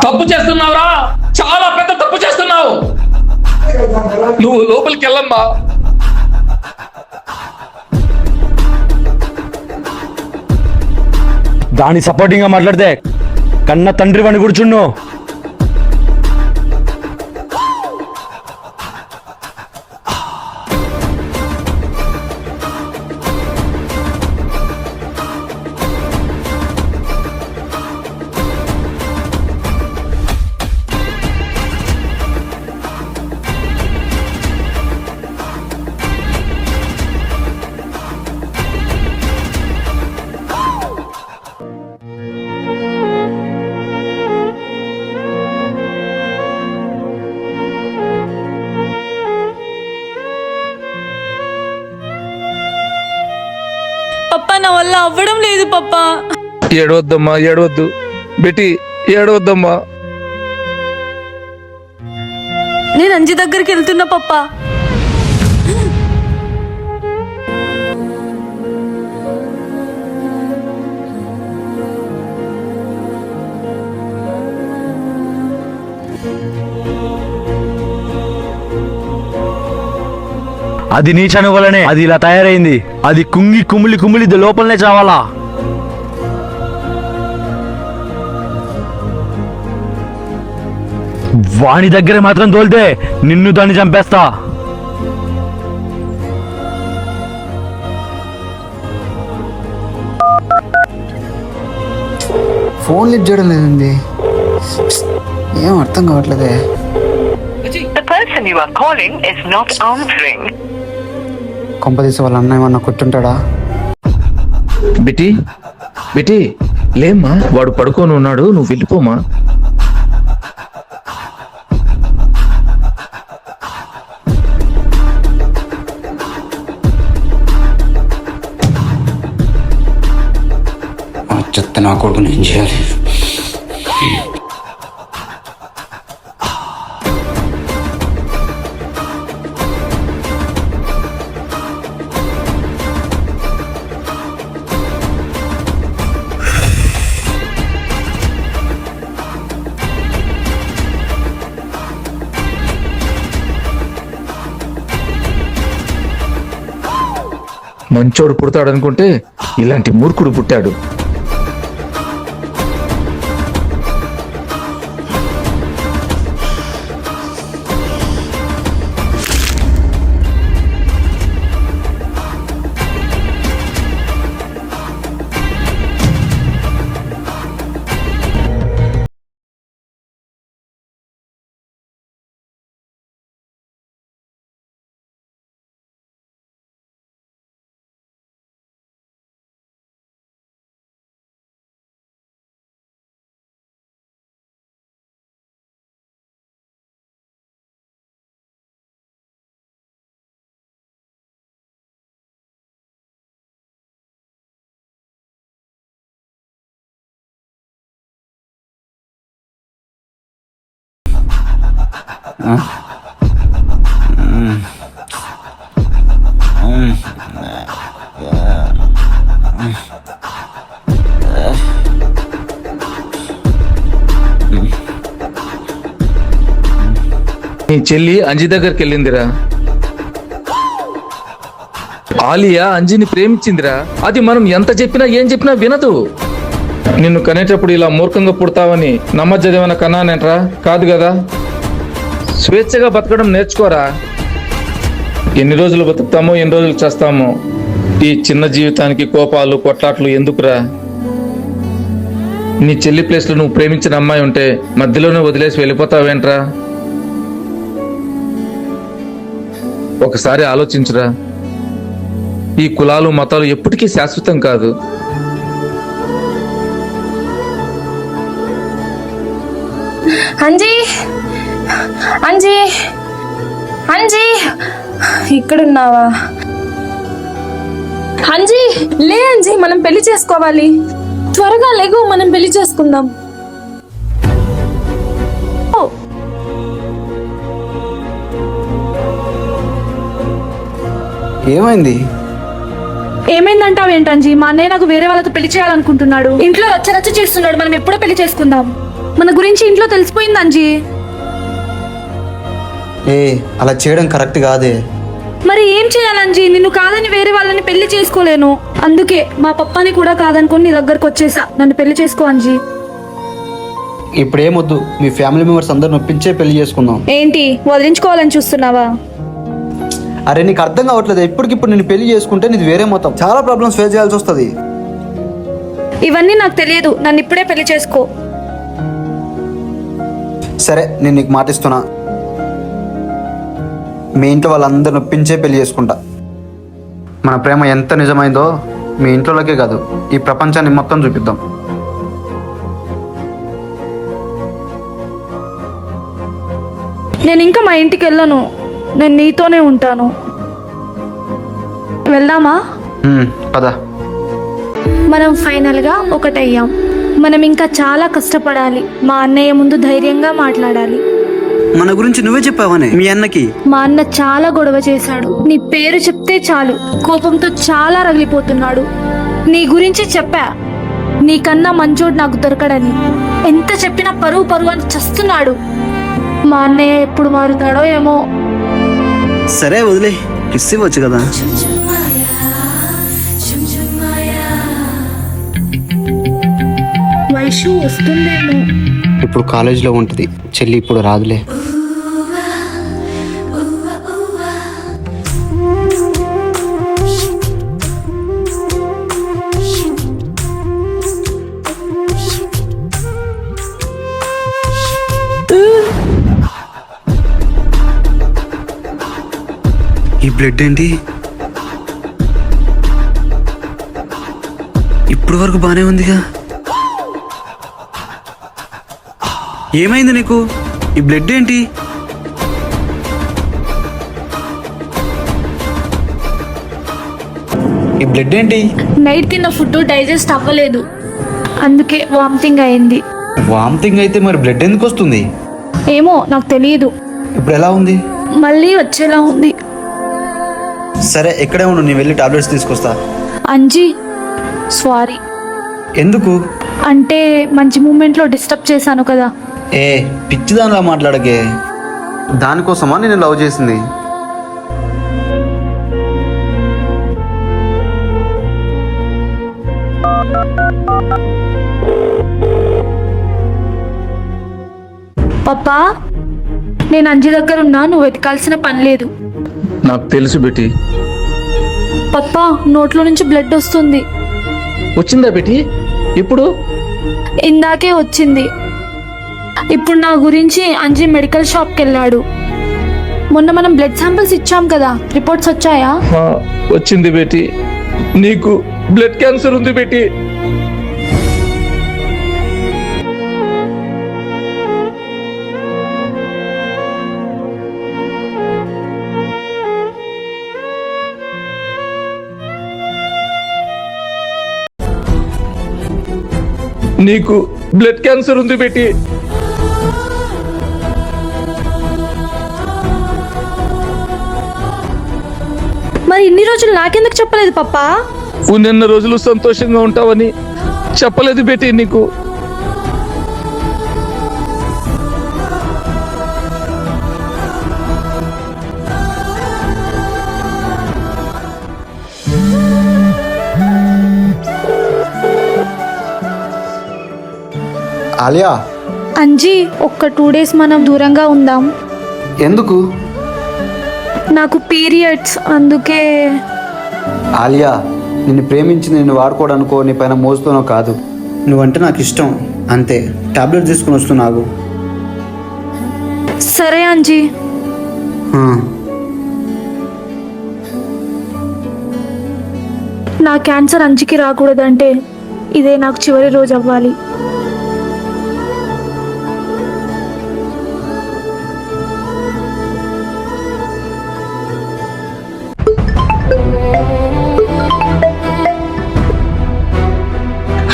తప్పు చేస్తున్నావురా, చాలా పెద్ద తప్పు చేస్తున్నావు. నువ్వు లోపలికి వెళ్ళమ్మా. దాని సపోర్టింగ్ గా మాట్లాడితే కన్న తండ్రి వాడిని కూర్చుండు. పప్పా నా వల్ల అవ్వడం లేదు పప్పా. ఏడవద్దమ్మా, ఏడవద్దు బెట్టి, ఏడవద్దమ్మా. నేను అంజి దగ్గరికి వెళ్తున్నా పప్పా. అది నీ చనువు వల్లనే అది ఇలా తయారైంది. అది కుంగి కుమిలి కుమిలి లోపలనే చావాలా. వాణి దగ్గర మాత్రం తోలితే నిన్ను దాన్ని చంపేస్తా. ఫోన్ లిఫ్ట్ చేయడం లేదండి, ఏం అర్థం కావట్లేదే. కొంపదీసి వాళ్ళ అన్న ఏమన్నా కొట్టుంటాడా? బెట్టి బెట్టి లేమ్మా, వాడు పడుకొని ఉన్నాడు, నువ్వు వెళ్ళిపోమా. చెత్త నా కొడుకుని ఏం చేయాలి? మంచోడు పుడతాడు అనుకుంటే ఇలాంటి మూర్ఖుడు పుట్టాడు. నీ చెల్లి అంజి దగ్గరికి వెళ్ళిందిరా. ఆలియా అంజిని ప్రేమించిందిరా. అది మనం ఎంత చెప్పినా ఏం చెప్పినా వినదు. నిన్ను కనేటప్పుడు ఇలా మూర్ఖంగా పుడతావని నమ్మజదేమైనా కన్నానేంట్రా? కాదు కదా. స్వేచ్ఛగా బతకడం నేర్చుకోరా. ఎన్ని రోజులు బతుకుతామో ఎన్ని రోజులు చేస్తామో. ఈ చిన్న జీవితానికి కోపాలు కొట్లాట్లు ఎందుకురా? నీ చెల్లి ప్లేస్లో నువ్వు ప్రేమించిన అమ్మాయి ఉంటే మధ్యలోనే వదిలేసి వెళ్ళిపోతావేంట్రా? ఒకసారి ఆలోచించురా. ఈ కులాలు మతాలు ఎప్పటికీ శాశ్వతం కాదు. అంజీ, అంజీ, అంజీ, ఇక్కడున్నావా? అంజీ, లే అంజీ, మనం పెళ్లి చేసుకోవాలి. త్వరగా లేగు, మనం పెళ్లి చేసుకుందాం. ఏమైంది? ఏమైందంటావేంటంజీ? మా అన్నయ్య నాకు వేరే వాళ్ళతో పెళ్లి చేయాలనుకుంటున్నాడు. ఇంట్లో రచ్చరచ్చ చేస్తున్నాడు. మనం ఎప్పుడో పెళ్లి చేసుకుందాం. మన గురించి ఇంట్లో తెలిసిపోయింది అంజీ. అలా చేయడం కరెక్ట్ కాదే. మరి ఏం చేయాలంజీ? నిన్ను కాదని వేరే వాళ్ళని పెళ్లి చేసుకోలేను. అందుకే మా పప్పాని కూడా కాదనుకొని నీ దగ్గరకు వచ్చేసా. నన్ను పెళ్లి చేసుకో అంజీ. ఇప్పుడేమొద్దు, మీ ఫ్యామిలీ మెంబర్స్ అందరు నొప్పించే పెళ్లి చేసుకుందాం. ఏంటి వదిలించుకోవాలని చూస్తున్నావా? అరే నీకు అర్థం కావట్లేదు. ఇప్పటికిప్పుడు నేను పెళ్లి చేసుకుంటే నీది వేరే మొత్తం చాలా ప్రాబ్లమ్స్ ఫేస్ చేయాల్సి వస్తుంది. ఇవన్నీ నాకు తెలియదు. నన్ను ఇప్పుడే పెళ్లి చేసుకో. సరే, నేను నీకు మాటిస్తున్నా. మీ ఇంట్లో వాళ్ళందరూ నొప్పించే పెళ్లి చేసుకుంటా. మన ప్రేమ ఎంత నిజమైందో మీ ఇంట్లోకే కాదు, ఈ ప్రపంచాన్ని మొత్తం చూపిద్దాం. నేను ఇంకా మా ఇంటికి వెళ్ళను. నేను నీతోనే ఉంటాను. వెళ్దామా? పద. మనం ఫైనల్గా ఒకటయ్యాం. మనం ఇంకా చాలా కష్టపడాలి. మా అన్నయ్య ముందు ధైర్యంగా మాట్లాడాలి. మన గురించి నువ్వే చెప్పావనే మీ అన్నకి. మా అన్న చాలా గొడవ చేశాడు. నీ పేరు చెప్తే చాలు కోపంతో చాలా రగిలిపోతున్నాడు. నీ గురించి చెప్పా, నీకన్నా మంచోడు నాకు దొరకడని. ఎంత చెప్పినా పరువు పరువు అని చస్తున్నాడు. మా అన్నయ్య ఎప్పుడు మారుతాడో ఏమో. సరే వదిలే, కిస్ ఇవ్వచ్చు కదా. వైషు వస్తుందేమో. ఇప్పుడు కాలేజీలో ఉంటుంది చెల్లి, ఇప్పుడు రాదులే. ఈ బ్లడ్ ఏంటి? ఇప్పుడు వరకు బానే ఉందిగా. ఏమైంది నీకు? ఈ బ్లడ్ ఏంటి? ఈ బ్లడ్ ఏంటి? నైట్ తిన్న ఫుడ్ డైజెస్ట్ అవ్వలేదు, అందుకే వామిటింగ్ అయింది. వామిటింగ్ అయితే మరి బ్లడ్ ఎందుకు వస్తుంది? ఏమో నాకు తెలియదు. ఇప్పుడు ఎలా ఉంది? మళ్ళీ వచ్చేలా ఉంది. సరే ఇక్కడే ఉండు, నేను వెళ్ళి టాబ్లెట్స్ తీసుకొస్తా. అంజీ సారీ. ఎందుకు? అంటే మంచి మూమెంట్లో డిస్టర్బ్ చేశాను కదా. ఏ పిచ్చిదానిలా మాట్లాడకే. దానికోసమా నేను లవ్ చేసింది? పప్పా, నేను అంజీ దగ్గర ఉన్నా, నువ్వు వెతకాల్సిన పని లేదు. నాకు తెలుసు బెట్టి. పప్పా, నోట్లో నుంచి బ్లడ్ వస్తుంది. వచ్చిందా బెట్టి? ఇప్పుడు? ఇందాకే వచ్చింది. ఇప్పుడు నా గురించి అంజీ మెడికల్ షాప్కి వెళ్ళాడు. మొన్న మనం బ్లడ్ శాంపిల్స్ ఇచ్చాం కదా, రిపోర్ట్స్ వచ్చాయా? వచ్చింది బెట్టి. నీకు బ్లడ్ క్యాన్సర్ ఉంది బెట్టి. నీకు బ్లడ్ క్యాన్సర్ ఉంది బెట్టి. మరి ఇన్ని రోజులు నాకెందుకు చెప్పలేదు పప్పా? ఉన్నెన్న రోజులు సంతోషంగా ఉంటావని చెప్పలేదు బెట్టి నీకు. ఆలియా. అంజీ, ఒక్క 2 days మనం దూరంగా ఉందాం. ఎందుకు? నాకు పీరియడ్స్, అందుకే. ఆలియా, నిన్ను ప్రేమించి నిన్ను వాడుకోవడానికో నీ పైన మోస్తూనో కాదు. నువ్వంటే నాకు ఇష్టం, అంతే. టాబ్లెట్ తీసుకుని వస్తున్నావు. సరే అంజీ. నా క్యాన్సర్ అంజీకి రాకూడదంటే ఇదే నాకు చివరి రోజు అవ్వాలి.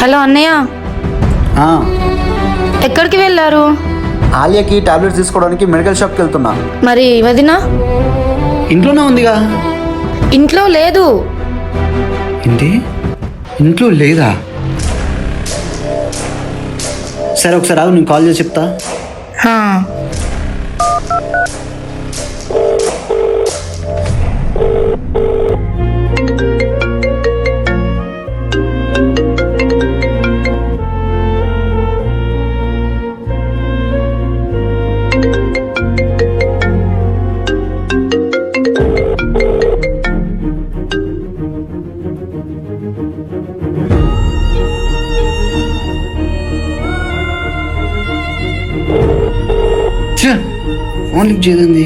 హలో అన్నయ్య, ఎక్కడికి వెళ్ళారు? ఆలియాకి టాబ్లెట్స్ తీసుకోవడానికి మెడికల్ షాప్కి వెళ్తున్నా. మరి వదినా? ఇంట్లోనే ఉందిగా. ఇంట్లో లేదు. ఏంటి? ఇంట్లో లేదా? సరే ఒకసారి ఆగు, నేను కాల్ చేసి చెప్తా. ఫోన్ లిఫ్ట్ చేయదండి.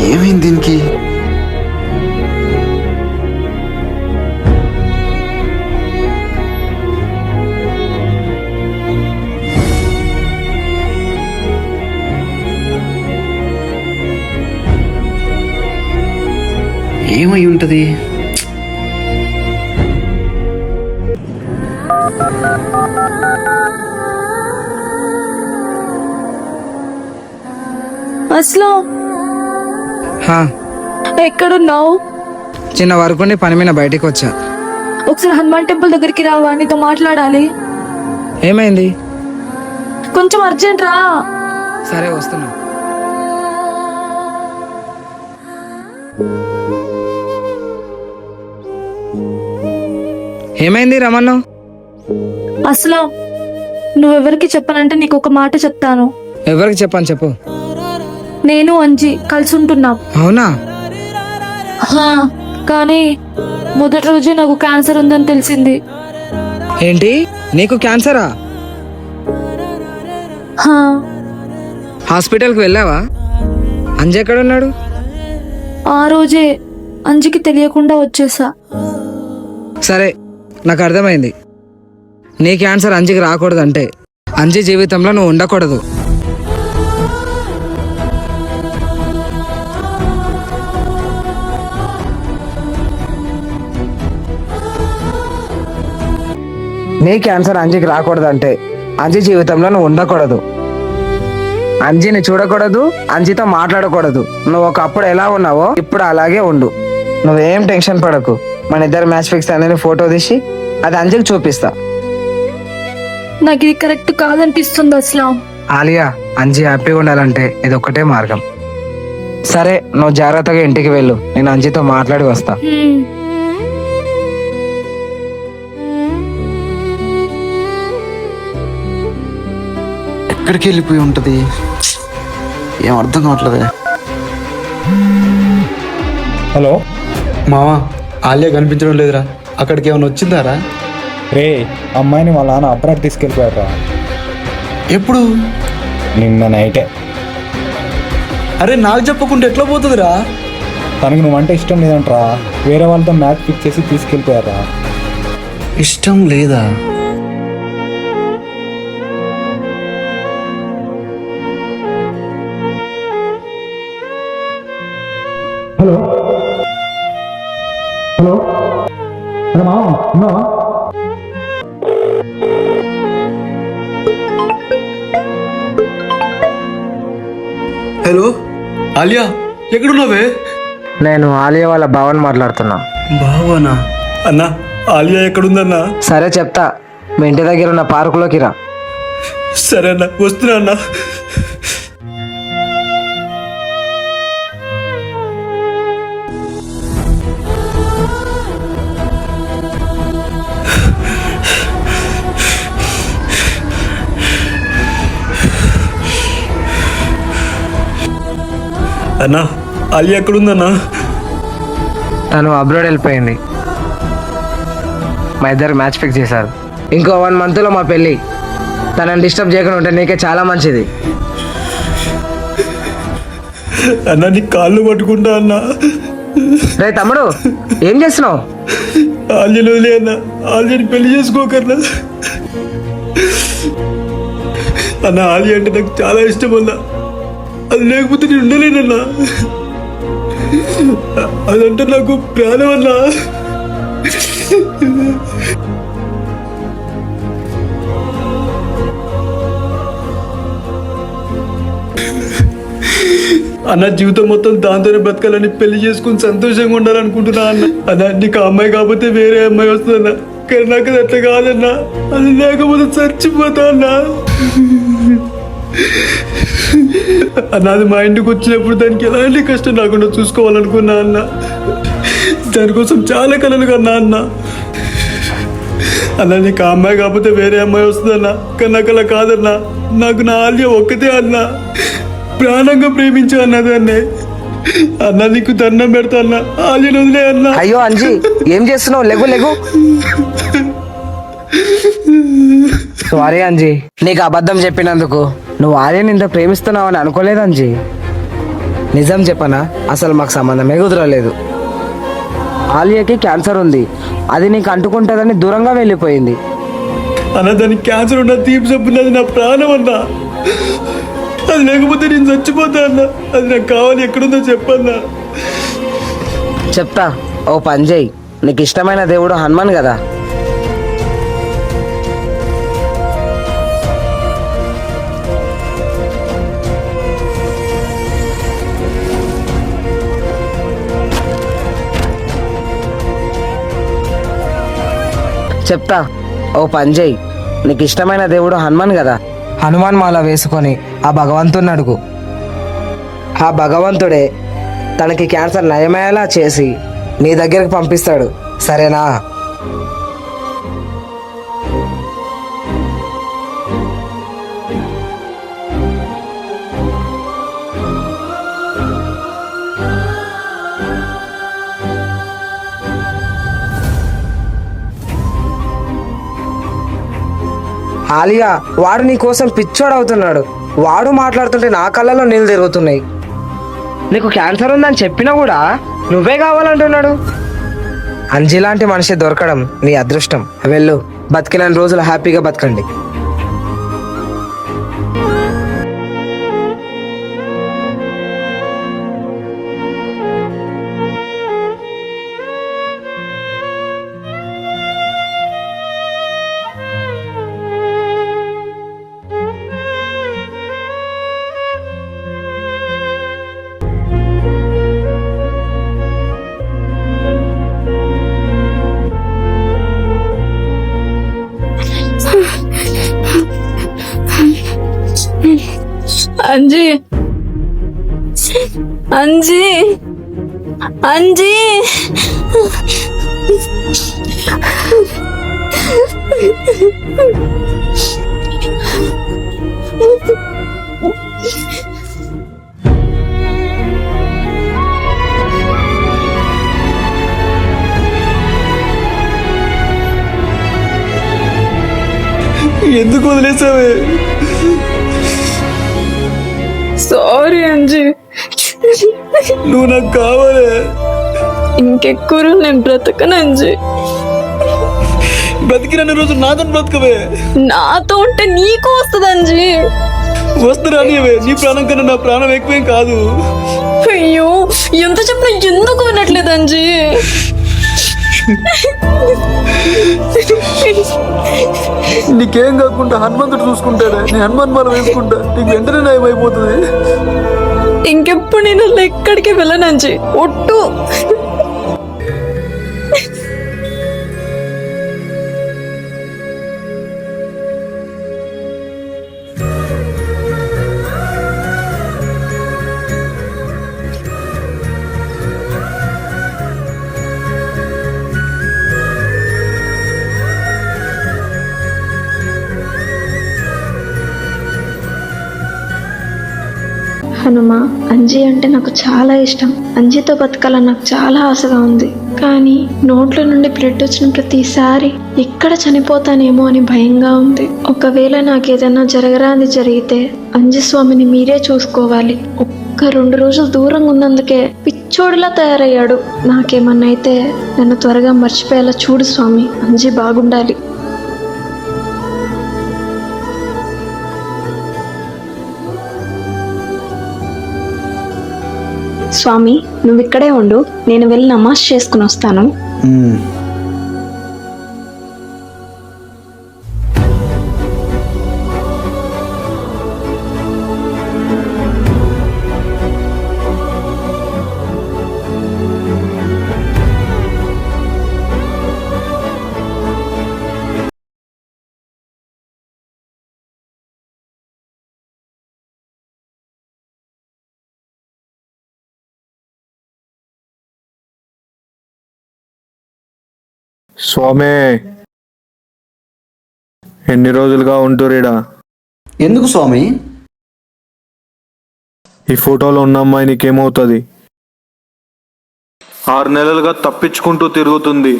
ఏమైంది దీనికి? ఏమై ఉంటది? అసలు ఎక్కడున్నావు? చిన్న వరకు పని మీద బయటికి వచ్చా. ఒకసారి హనుమాన్ టెంపుల్ దగ్గరికి రావా, నీతో మాట్లాడాలి. ఏమైంది? కొంచెం అర్జెంట్ రా. సరే వస్తున్నా. ఏమైంది రమణ్? అసలు నువ్వెవరికి చెప్పనంటే నీకు ఒక మాట చెప్తాను. ఎవరికి చెప్పాను చెప్పు. నేను అంజి కలిసి ఉంటున్నాం. అవునా? కానీ మొదటి రోజే నాకు క్యాన్సర్ ఉందని తెలిసింది. ఏంటి, నీకు క్యాన్సరా? హాస్పిటల్కి వెళ్ళావా? అంజి ఎక్కడున్నాడు? ఆ రోజే అంజికి తెలియకుండా వచ్చేసా. సరే, నాకు అర్థమైంది. నీ క్యాన్సర్ అంజికి రాకూడదంటే అంజి జీవితంలో నువ్వు ఉండకూడదు. నీ క్యాన్సర్ అంజికి రాకూడదంటే అంజి జీవితంలో నువ్వు ఉండకూడదు. అంజిని చూడకూడదు, అంజితో మాట్లాడకూడదు. నువ్వు ఒకప్పుడు ఎలా ఉన్నావో ఇప్పుడు అలాగే ఉండు. నువ్వేం టెన్షన్ పడకు. మన ఇద్దరు మ్యాచ్ ఫిక్స్ అనేది ఫోటో తీసి అది అంజికి చూపిస్తా. నాకు ఇది కరెక్ట్ కాదనిపిస్తుంది అసలు. ఆలియా, అంజి హ్యాపీగా ఉండాలంటే ఇది ఒక్కటే మార్గం. సరే, నువ్వు జాగ్రత్తగా ఇంటికి వెళ్ళు. నేను అంజితో మాట్లాడి వస్తా. ఎక్కడికి వెళ్ళిపోయి ఉంటుంది? ఏం అర్థం కావట్లేదే. హలో మావా, ఆలియా కనిపించడం లేదురా. అక్కడికి ఏమైనా వచ్చిందారా? రే, అమ్మాయిని వాళ్ళ నాన్న అబ్రాడ్ తీసుకెళ్ళిపోయారా? ఎప్పుడు? నిన్న నైటే. అరే, నాకు చెప్పకుండా ఎట్లా పోతుందిరా? తనకి నువ్వంటే ఇష్టం లేదంటరా. వేరే వాళ్ళతో మ్యాచ్ ఫిక్స్ చేసి తీసుకెళ్ళిపోయారా? ఇష్టం లేదా? హలో హలో హలో మామ, ఉన్నావా? హలో ఆలియా, ఎక్కడున్నావే? నేను ఆలియా వాళ్ళ భావన్ మాట్లాడుతున్నా. బావనా? అన్నా, ఆలియా ఎక్కడుందన్నా? సరే చెప్తా. మీ ఇంటి దగ్గర ఉన్న పార్కులోకి రా. సరే అన్న, వస్తున్నా అన్నా. అన్నా, ఆలియా ఎక్కడుందన్నా? తను అబ్రాడ్ వెళ్ళిపోయింది. మా ఇద్దరు మ్యాచ్ ఫిక్స్ చేశారు. ఇంకో 1 monthలో మా పెళ్ళి. తనని డిస్టర్బ్ చేయకుండా ఉంటే నీకే చాలా మంచిది. అన్నా, నీ కాళ్ళు పట్టుకుంటా అన్నా. రే తమ్ముడు, ఏం చేస్తున్నావు? ఆలియా వదిలే అన్నా. ఆలియాని పెళ్లి చేసుకోకర్నా అన్న. ఆలియా అంటే నాకు చాలా ఇష్టం అన్నా. అది లేకపోతే నేను ఉండలేనన్నా. అదంటే నాకు ప్రాణం అన్నా. అన్న, జీవితం మొత్తం దాంతోనే బతకాలని పెళ్లి చేసుకుని సంతోషంగా ఉండాలనుకుంటున్నా అన్న. అన్న, నీకు అమ్మాయి కాకపోతే వేరే అమ్మాయి వస్తుందన్న. కానీ నాకు అది అట్లా కాదన్నా. అది లేకపోతే చచ్చిపోతా అన్నా. అన్న, అది మా ఇంటికి వచ్చినప్పుడు దానికి ఎలాంటి కష్టం రాకుండా చూసుకోవాలనుకున్నా అన్న. దానికోసం చాలా కలలు కన్నా అన్న. అన్న, నీకు ఆ అమ్మాయి కాకపోతే వేరే అమ్మాయి వస్తుందన్న. కానీ నాకు అలా కాదన్నా. నాకు నా ఆలియా ఒక్కతే అన్న. ప్రాణంగా ప్రేమించా అన్న దాన్ని. అన్న, నీకు దండం పెడతా అన్న. ఆలియను వదిలే అన్న. అయ్యో అంజి, ఏం చేస్తున్నావు? లెగు లెగు. సారీ అంజి, నీకు అబద్ధం చెప్పినందుకు. నువ్వు ఆర్యని ఇంత ప్రేమిస్తున్నావు అని అనుకోలేదు అంజి. నిజం చెప్పనా, అసలు మాకు సంబంధమే కుదరలేదు. ఆలియాకి క్యాన్సర్ ఉంది. అది నీకు అంటుకుంటుందని దూరంగా వెళ్ళిపోయింది. అన్న, దానికి క్యాన్సర్ ఉన్న తీపి చెప్పున్నది నా ప్రాణం అన్నా. అది లేకపోతే నేను చచ్చిపోతా అన్నా. అది నాకు కావాలి. ఎక్కడుందో చెప్పన్నా. చెప్తా, ఓ పని చేయి. నీకు ఇష్టమైన దేవుడు హనుమాన్ కదా, చెప్తా. ఓ పని చేయి, నీకు ఇష్టమైన దేవుడు హనుమాన్ కదా, హనుమాన్ మాల వేసుకొని ఆ భగవంతుని అడుగు. ఆ భగవంతుడే తనకి క్యాన్సర్ నయమయ్యేలా చేసి నీ దగ్గరికి పంపిస్తాడు, సరేనా? ఆలియా, వాడు నీ కోసం పిచ్చోడు అవుతున్నాడు. వాడు మాట్లాడుతుంటే నా కళ్ళలో నీళ్ళు తిరుగుతున్నాయి. నీకు క్యాన్సర్ ఉందని చెప్పినా కూడా నువ్వే కావాలంటున్నాడు. అంజీ లాంటి మనిషి దొరకడం నీ అదృష్టం. వెళ్ళు, బతికిన రోజులు హ్యాపీగా బతకండి. అంజీ, అంజీ, అంజీ. ఎందుకు వదిలేసావే? సారీ అంజీ, నువ్వు నాకు కావాలే. ఇంకెక్కువ నేను బ్రతకను అంజీ. బ్రతికిన రోజు నాతో బ్రతకవే. నాతో ఉంటే నీకు వస్తుంది అంజీ. వస్తురా నీవే, నీ ప్రాణం కన్నా నా ప్రాణం ఎక్కువేం కాదు. అయ్యో, ఎంత చెప్పినా ఎందుకు వినట్లేదు అంజీ. నీకేం కాకుండా హనుమంతుడు చూసుకుంటాడే. నీ హనుమాన్ మాల వేసుకుంటా, నీకు వెంటనే నయం అయిపోతుంది. ఇంకెప్పుడు నేను ఎక్కడికి వెళ్ళనంజీ, ఒట్టు. హనుమ, అంజీ అంటే నాకు చాలా ఇష్టం. అంజీతో బతకాలని నాకు చాలా ఆశగా ఉంది. కానీ నోట్ల నుండి బ్లడ్ వచ్చిన ప్రతిసారి ఎక్కడ చనిపోతానేమో అని భయంగా ఉంది. ఒకవేళ నాకేదైనా జరగరాంది జరిగితే అంజీ స్వామిని మీరే చూసుకోవాలి. ఒక్క 2 రోజులు దూరంగా ఉన్నందుకే పిచ్చోడిలా తయారయ్యాడు. నాకేమన్నా అయితే నన్ను త్వరగా మర్చిపోయేలా చూడు స్వామి. అంజీ బాగుండాలి. స్వామి, నువ్వు ఇక్కడే ఉండు, నేను వెళ్ళి నమాజ్ చేసుకుని వస్తాను. స్వామి, ఎన్ని రోజులుగా ఉంటురీడా? ఎందుకు స్వామి? ఈ ఫోటోలో ఉన్న అమ్మాయి నీకేమవుతుంది? 6 నెలలుగా తప్పించుకుంటూ తిరుగుతుంది.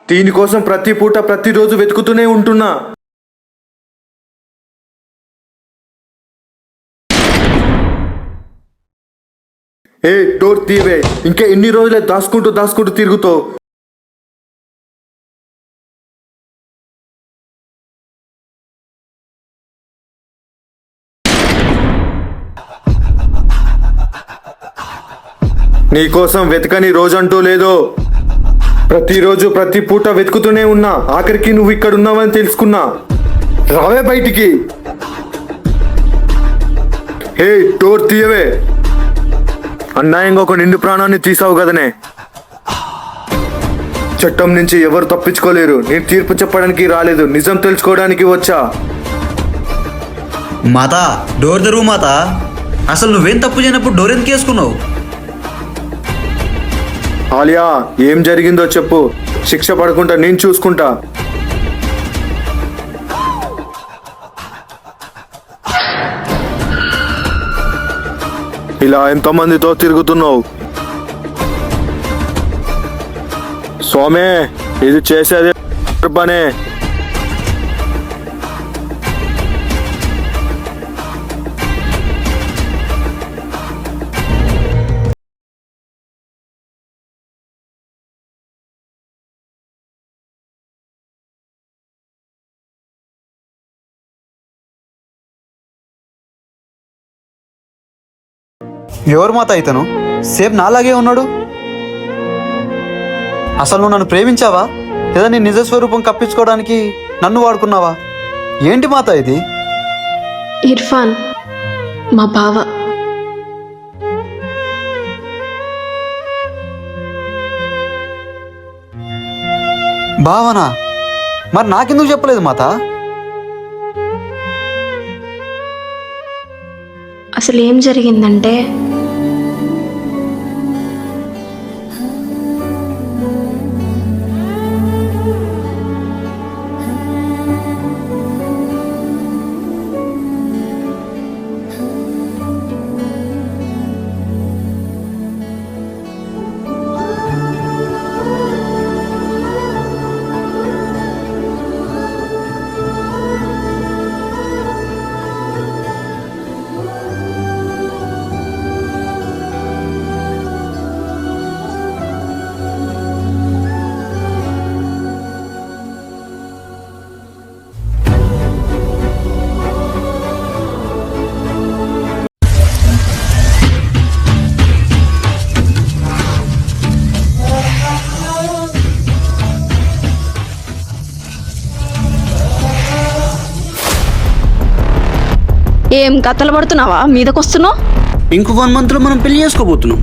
దీనికోసం ప్రతి పూట ప్రతిరోజు వెతుకుతూనే ఉంటున్నా. ఏ డోర్ తీవే, ఇంకా ఎన్ని రోజులే దాచుకుంటూ తిరుగుతావు? నీకోసం వెతకని రోజంటూ లేదో. ప్రతిరోజు ప్రతి పూట వెతుకుతూనే ఉన్నా. ఆఖరికి నువ్వు ఇక్కడ ఉన్నావని తెలుసుకున్నా. రావే బయటికి. ఏ డోర్ తీయవే. అన్యాయంగా ఒక నిండు ప్రాణాన్ని తీసావు కదనే. చట్టం నుంచి ఎవరు తప్పించుకోలేరు. నేను తీర్పు చెప్పడానికి రాలేదు, నిజం తెలుసుకోవడానికి వచ్చా. మాత డోర్ తెరువు మాత. అసలు నువ్వేం తప్పు చేయనప్పుడు డోర్ ఎందుకు వేసుకున్నావు? ఆలియా, ఏం జరిగిందో చెప్పు. శిక్ష పడకుండా నేను చూసుకుంటా. ఇలా ఎంతమందితో తిరుగుతున్నావు? స్వామి, ఇది చేసేది పనే. ఎవరు మాత ఇతను? సేమ్ నాలాగే ఉన్నాడు. అసలు నువ్వు నన్ను ప్రేమించావా లేదా నీ నిజ స్వరూపం కప్పించుకోవడానికి నన్ను వాడుకున్నావా? ఏంటి మాత ఇది? ఇర్ఫాన్ మా బావ. భావనా? మరి నాకెందుకు చెప్పలేదు మాత? అసలు ఏం జరిగిందంటే ఏం కథలు పడుతున్నావా? మీదకొస్తున్నావు? ఇంకో 1 monthలో మనం పెళ్లి చేసుకోబోతున్నాం.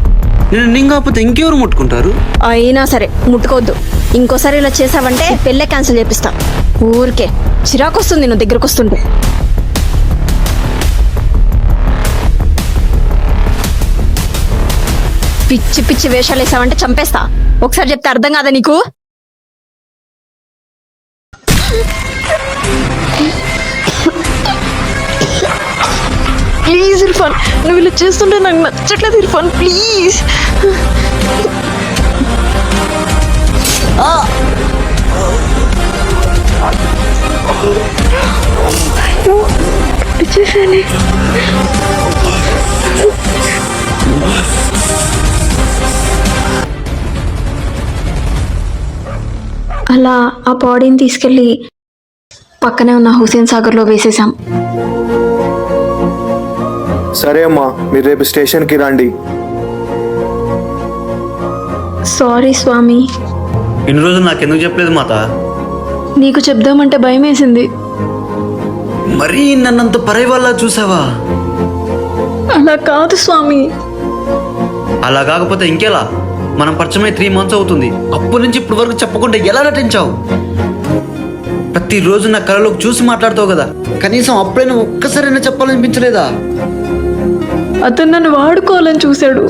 నేను కాకపోతే ఇంకెవరు ముట్టుకుంటారు? అయినా సరే ముట్టుకోవద్దు. ఇంకోసారి ఇలా చేసావంటే పెళ్ళే క్యాన్సిల్ చేపిస్తా. ఊరికే చిరాకు వస్తుంది నువ్వు దగ్గరకు వస్తుంటే. పిచ్చి పిచ్చి వేషాలు వేసావంటే చంపేస్తా. ఒకసారి చెప్తే అర్థం కాదా నీకు? ప్లీజ్ ఇర్ఫాన్, నువ్వు ఇలా చేస్తుంటే నాకు నచ్చట్లేదు ఇర్ఫాన్, ప్లీజ్. చేశాను. అలా ఆ బాడీని తీసుకెళ్ళి పక్కనే ఉన్న హుసేన్ సాగర్లో వేసేసాం. సరే అమ్మా, మీరు రేపు స్టేషన్కి రండి. సారీ స్వామి. ఇన్ని రోజులు నాకెందుకు చెప్పలేదు మాత? నీకు చెప్దామంటే భయం వేసింది. మరీ నన్నంత పరై వల్ల చూసావా? అలా కాదు స్వామి. అలా కాకపోతే ఇంకెలా? మనం పరిచయమై 3 months అవుతుంది. అప్పటి నుంచి ఇప్పటి వరకు చెప్పకుండా ఎలా నటించావు? ప్రతిరోజు నా కళలోకి చూసి మాట్లాడతావు కదా, కనీసం అప్పుడైనా ఒక్కసారైనా చెప్పాలనిపించలేదా? అతను నన్ను వాడుకోవాలని చూశాడు,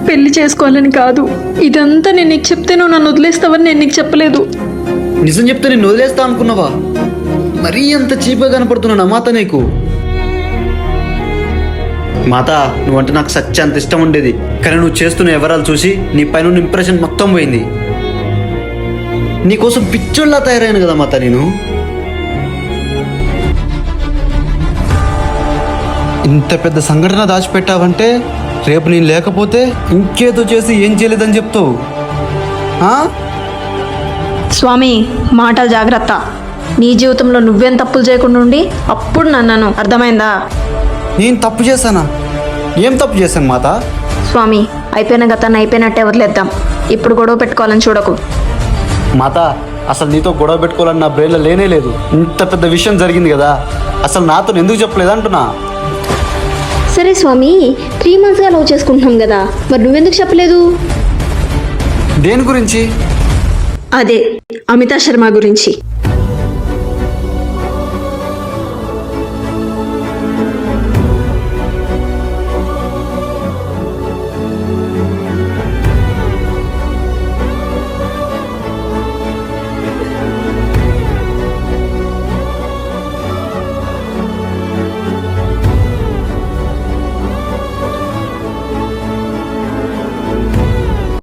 పెళ్లి చేసుకోవాలని కాదు. ఇదంతా నేను నీకు చెప్తే నువ్వు నన్ను వదిలేస్తావని నేను నీకు చెప్పలేదు. నిజం చెప్తే నేను వదిలేస్తా అనుకున్నావా? మరీ అంత చీప్గా కనపడుతున్నా మాత నీకు? మాత, నువ్వంటే నాకు సత్య అంత ఇష్టం ఉండేది, కానీ నువ్వు చేస్తున్న వివరాలు చూసి నీ పైన ఇంప్రెషన్ మొత్తం పోయింది. నీకోసం పిచ్చోళ్ళలా తయారైన కదా మాత నేను. ఇంత పెద్ద సంఘటన దాచిపెట్టావంటే రేపు నేను లేకపోతే ఇంకేదో చేసి ఏం చేయలేదని చెప్తావు. స్వామి, మాటలు జాగ్రత్త. నీ జీవితంలో నువ్వేం తప్పులు చేయకుండా ఉండి అప్పుడు నన్ను అర్థమైందా? నేను తప్పు చేశానా? ఏం తప్పు చేశాను మాత? స్వామి, అయిపోయిన గతాన్ని అయిపోయినట్టే వదిలేద్దాం. ఇప్పుడు గొడవ పెట్టుకోవాలని చూడకు. మాత, అసలు నీతో గొడవ పెట్టుకోవాలని నా బ్రెయిన్లో లేనే లేదు. ఇంత పెద్ద విషయం జరిగింది కదా, అసలు నాతో ఎందుకు చెప్పలేదు అంటున్నా. సరే స్వామి, 3 monthsగా లవ్ చేసుకుంటున్నాం కదా, మరి నువ్వెందుకు చెప్పలేదు? దేని గురించి? అదే అమితా శర్మ గురించి.